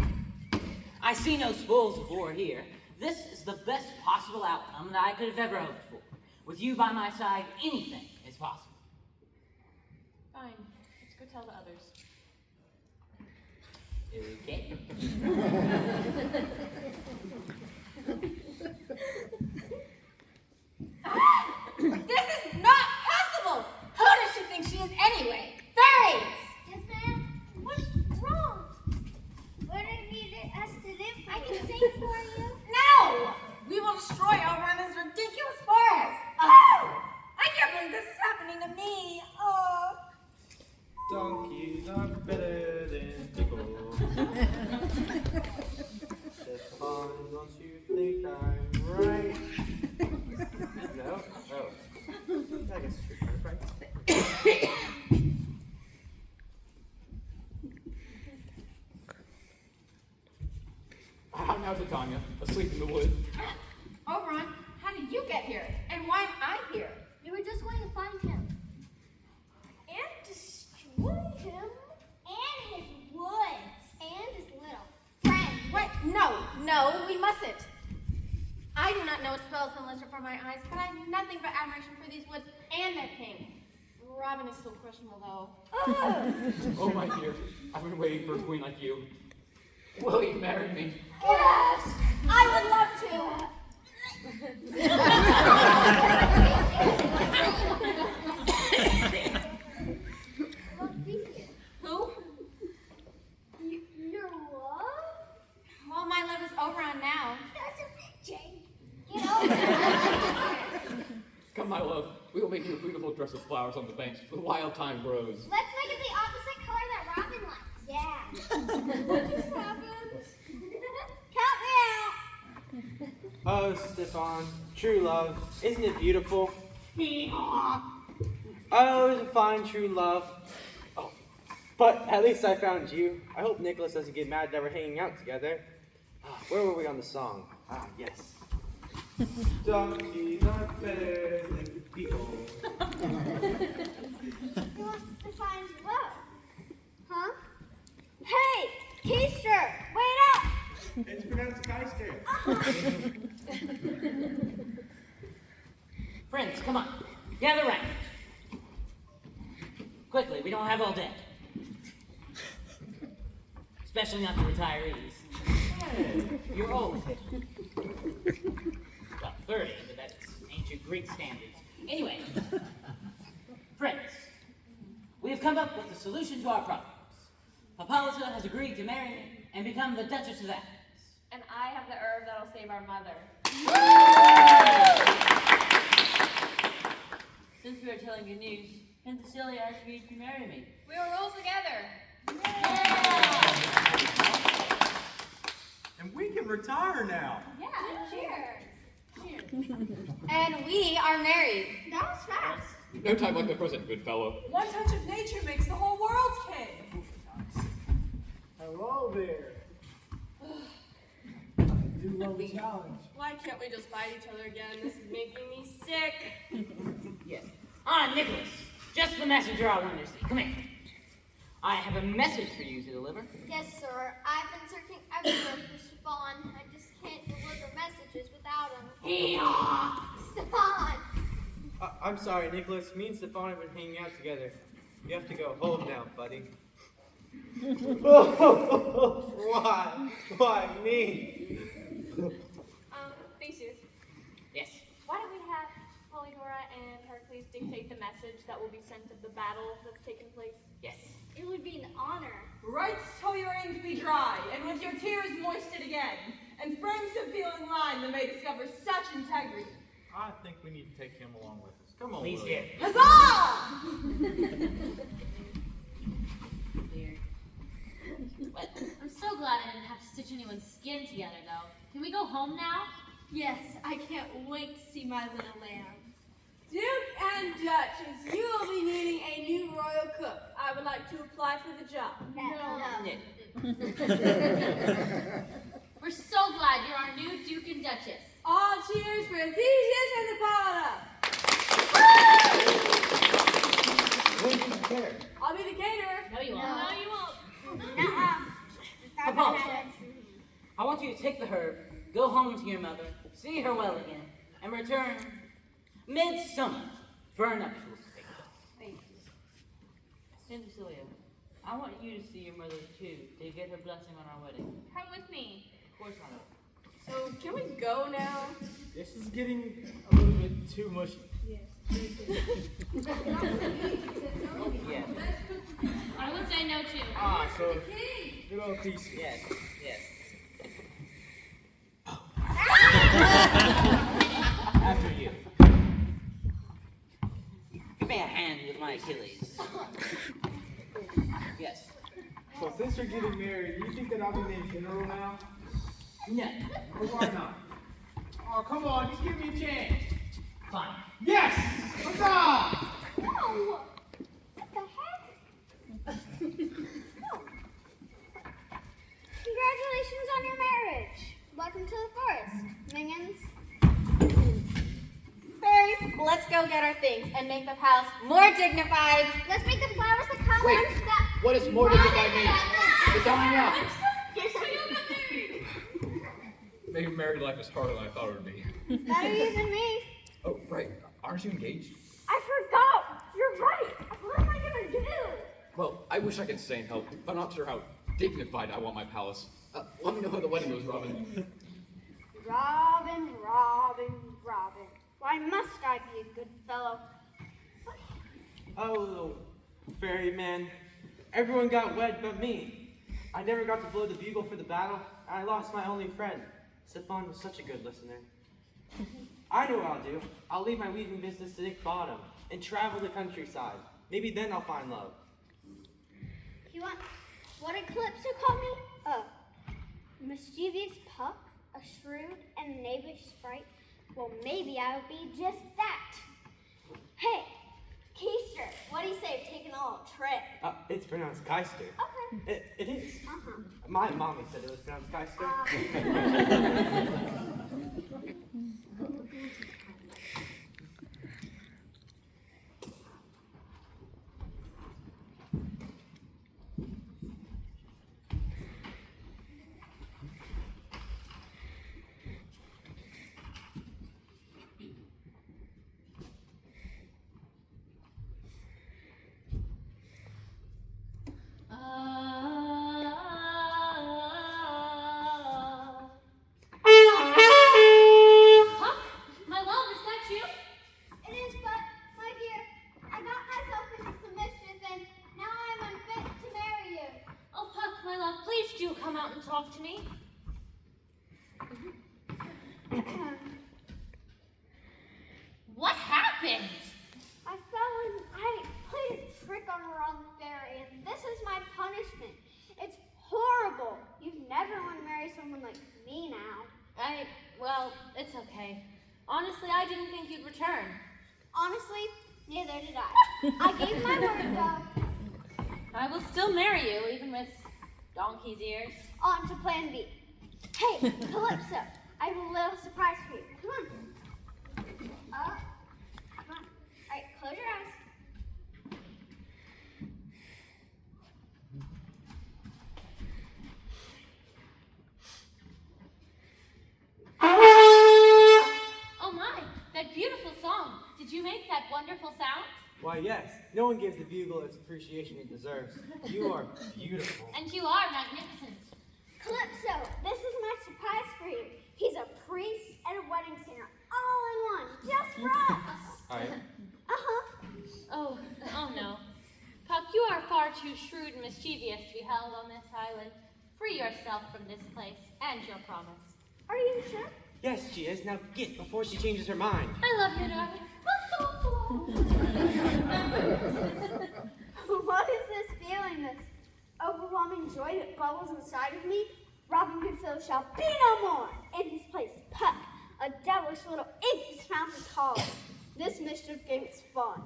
Speaker 2: I see no spoils of war here. This is the best possible outcome that I could have ever hoped for. With you by my side, anything is possible.
Speaker 9: Fine. Let's go tell the others.
Speaker 2: Okay.
Speaker 14: This is not possible! Who does she think she is anyway? Fairies!
Speaker 12: Yes, ma'am? What's
Speaker 17: waiting for you.
Speaker 9: No! We will destroy Oberon in this ridiculous forest! Oh! I can't believe this is happening to me! Oh!
Speaker 8: Donkeys are better than people. Stefan, don't you think I'm right? No? Oh. I guess you're kind of right.
Speaker 11: How now, Titania, asleep in the wood.
Speaker 9: Oberon, how did you get here? And why am I here?
Speaker 17: We were just going to find him.
Speaker 12: And destroy him.
Speaker 17: And his woods. And his little friend.
Speaker 9: What? No, we mustn't. I do not know what spells can linger for my eyes, but I have nothing but admiration for these woods and their king. Robin is still questionable, though.
Speaker 11: Oh, my dear, I've been waiting for a queen like you. Will you marry me?
Speaker 9: Yes! I would love to! Who?
Speaker 17: Your what?
Speaker 9: Well, my love is Oberon now.
Speaker 17: That's a big change. You know?
Speaker 11: Come, my love, we will make you a beautiful dress of flowers on the banks where the wild thyme grows.
Speaker 17: Let's make it the opposite color that Robin likes. Yeah. What just happened? Count me out.
Speaker 8: Oh, Stefan, true love, isn't it beautiful? Oh, to find true love. Oh, but at least I found you. I hope Nicholas doesn't get mad that we're hanging out together. Where were we on the song? Yes. Donkeys are better than people.
Speaker 17: He wants to find love. Huh? Hey, Keister, wait up!
Speaker 3: It's pronounced Keister.
Speaker 2: Friends, come on. Gather round. Quickly, we don't have all day. Especially not the retirees. Hey, you're old. Well, 30, but that's ancient Greek standards. Anyway, friends, we have come up with a solution to our problems. Hippolyta has agreed to marry me and become the Duchess of Athens.
Speaker 13: And I have the herb that'll save our mother. Since we are telling good news, Penthesilea has agreed to marry me. We will rule together.
Speaker 4: And we can retire now.
Speaker 13: Yeah, cheers.
Speaker 9: And we are married.
Speaker 17: That was fast.
Speaker 11: No time like the present, good fellow.
Speaker 15: One touch of nature makes the whole world king.
Speaker 3: Hello there. I do love a challenge.
Speaker 7: Why can't we just fight each other again? This is making me sick.
Speaker 2: Yes. Nicholas, just the messenger I wanted to see. Come here. I have a message for you to deliver.
Speaker 17: Yes, sir. I've been searching everywhere for Stefan. I just can't deliver messages without him. Stefan!
Speaker 8: I'm sorry, Nicholas. Me and Stefan have been hanging out together. You have to go home now, buddy. Why? Why me?
Speaker 7: Theseus.
Speaker 2: Yes.
Speaker 10: Why don't we have Polydora and Hercules dictate the message that will be sent of the battle that's taken place?
Speaker 2: Yes.
Speaker 17: It would be an honor.
Speaker 15: Writes till your ink be dry, and with your tears moisted again, and frames of feeling line that may discover such integrity.
Speaker 4: I think we need to take him along with us. Come on,
Speaker 2: Please,
Speaker 4: William.
Speaker 2: dear.
Speaker 15: Huzzah!
Speaker 16: I'm so glad I didn't have to stitch anyone's skin together, though. Can we go home now?
Speaker 10: Yes, I can't wait to see my little lamb.
Speaker 7: Duke and Duchess, you will be needing a new royal cook. I would like to apply for the job.
Speaker 16: We're so glad you're our new Duke and Duchess.
Speaker 7: All cheers for Theseus and Hippolyta. I'll be the caterer.
Speaker 16: No, you won't.
Speaker 17: No.
Speaker 16: No, you won't.
Speaker 2: Hippolyta, I want you to take the herb, go home to your mother, see her well again, and return Midsummer for our nuptials.
Speaker 6: Thank you. Penthesilea, I want you to see your mother too, to get her blessing on our wedding.
Speaker 13: Come with me.
Speaker 6: Of course I will.
Speaker 7: So, can we go now?
Speaker 3: This is getting a little bit too mushy.
Speaker 2: Yeah.
Speaker 16: I would say no, too.
Speaker 3: So good old Theseus.
Speaker 2: Yes, yes. after you. Give me a hand with my Achilles. Yes.
Speaker 3: So since you're getting married, do you think that I'll be named General now?
Speaker 2: No.
Speaker 3: Or why not? Oh, come on, just give me a chance.
Speaker 2: Fine.
Speaker 3: Yes! Huzzah!
Speaker 17: No! What the heck? No. Congratulations on your marriage. Welcome to the forest, minions.
Speaker 14: Fairies, let's go get our things and make the house more dignified.
Speaker 17: Let's make the flowers the colors
Speaker 11: Wait,
Speaker 17: that...
Speaker 11: what does more dignified mean? It's telling me out. Maybe married life is harder than I thought it would be.
Speaker 17: Better you than me.
Speaker 11: Oh, right. Aren't you engaged?
Speaker 17: I forgot. You're right. What am I gonna do?
Speaker 11: Well, I wish I could stay and help, but I'm not sure how dignified I want my palace. Let me know how the wedding goes, Robin.
Speaker 17: Robin, Robin, Robin. Why must I be a good fellow?
Speaker 8: Oh, little fairy man. Everyone got wed but me. I never got to blow the bugle for the battle, and I lost my only friend. Stefan was such a good listener. I know what I'll do. I'll leave my weaving business to Nick Bottom and travel the countryside. Maybe then I'll find love.
Speaker 17: You want what Eclipse call me? A mischievous pup, a shrewd and knavish sprite. Well, maybe I'll be just that. Hey, Keister, what do you say of taking a little trip?
Speaker 8: It's pronounced Keister.
Speaker 17: Okay.
Speaker 8: It is.
Speaker 17: Uh-huh.
Speaker 8: My mommy said it was pronounced Keister.
Speaker 16: My love, is that you?
Speaker 17: It is, but, my dear, I got myself into some mischief and now I'm unfit to marry you.
Speaker 16: Oh, Puck, my love, please do come out and talk to me. What happened?
Speaker 17: I played a trick on a wrong fairy, and this is my punishment. It's horrible. You'd never want to marry someone like me now.
Speaker 16: Well, it's okay. Honestly, I didn't think you'd return.
Speaker 17: Honestly, neither did I. I gave my word, though.
Speaker 16: I will still marry you, even with donkey's ears.
Speaker 17: On to plan B. Hey, Calypso, I have a little surprise for you. Come on. Come on. All right, close your eyes.
Speaker 16: Oh my, that beautiful song. Did you make that wonderful sound?
Speaker 8: Why, yes. No one gives the bugle its appreciation it deserves. You are beautiful.
Speaker 16: And you are magnificent.
Speaker 17: Calypso, this is my surprise for you. He's a priest and a wedding singer, all in one, just for us.
Speaker 8: All right.
Speaker 17: Uh-huh.
Speaker 16: Oh no. Puck, you are far too shrewd and mischievous to be held on this island. Free yourself from this place and your promise.
Speaker 17: Are you sure?
Speaker 8: Yes, she is. Now get before she changes her mind.
Speaker 16: I love you, darling.
Speaker 17: What is this feeling, this overwhelming joy that bubbles inside of me? Robin Goodfellow shall be no more. In his place, Puck, a devilish little imp is found to call. This mischief game is fun.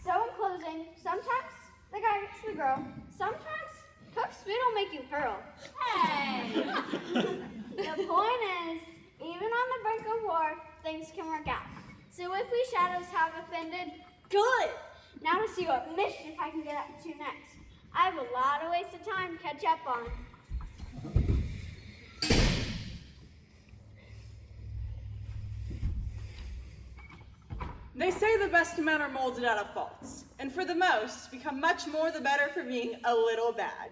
Speaker 17: So in closing, sometimes the guy gets the girl, sometimes Cook's food will make you hurl. Hey! The point is, even on the brink of war, things can work out. So if we shadows have offended, good! Now to see what mischief I can get up to next. I have a lot of wasted time to catch up on.
Speaker 15: They say the best men are molded out of faults, and for the most, become much more the better for being a little bad.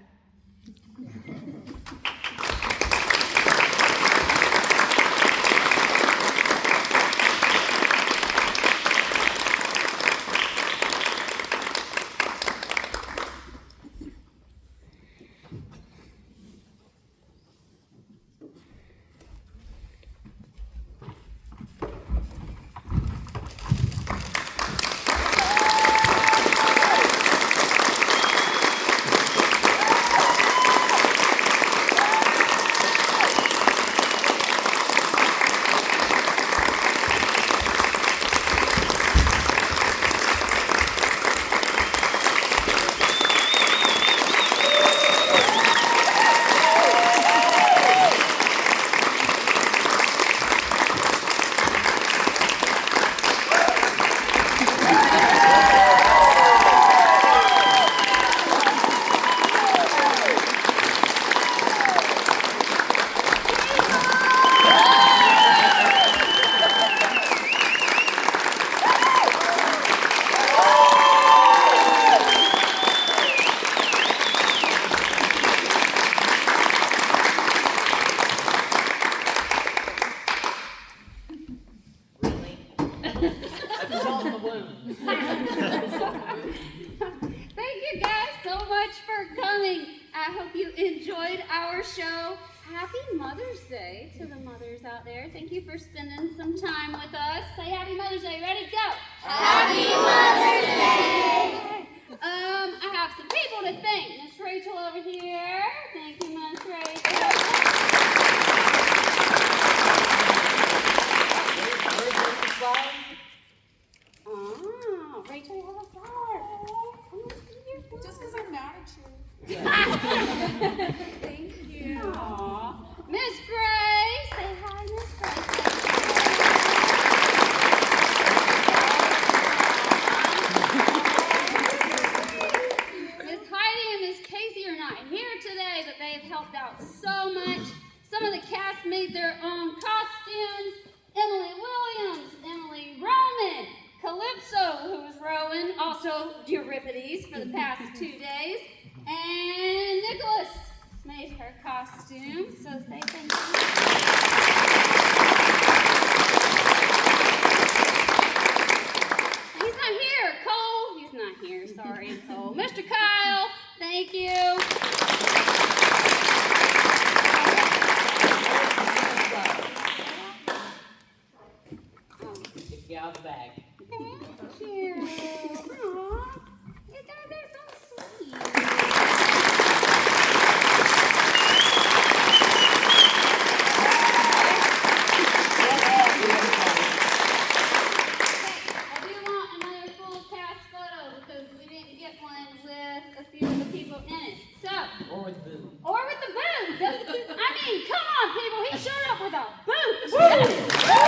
Speaker 1: happy Mother's Day to the mothers out there. Thank you for spending some time with us. Say Happy Mother's Day. Ready? Go.
Speaker 5: Happy Mother's Day.
Speaker 1: I have some people to thank. Miss Rachel over here. Thank you, Miss Rachel. Oh, Rachel, you have a flower. Come on, here.
Speaker 7: Just because I'm mad at you.
Speaker 1: Thank you. Aww. Miss Gray, say hi, Miss Gray. Miss Heidi and Miss Casey are not here today, but they have helped out so much. Some of the cast made their own costumes. Emily Williams, Emily Roman, Calypso, who was Rowan, also Euripides for the past 2 days, and Nicholas made her costume, so say thank you. He's not here, Cole. He's not here, sorry, Cole. Mr. Kyle, thank you.
Speaker 6: Get out the bag.
Speaker 1: Thank you. Aww. You guys are so sweet. I do want another full cast photo because we didn't get one with a few of the people in it. So.
Speaker 6: Or with Boo.
Speaker 1: Or with the boo. I mean, come on, people. He showed up with a boot.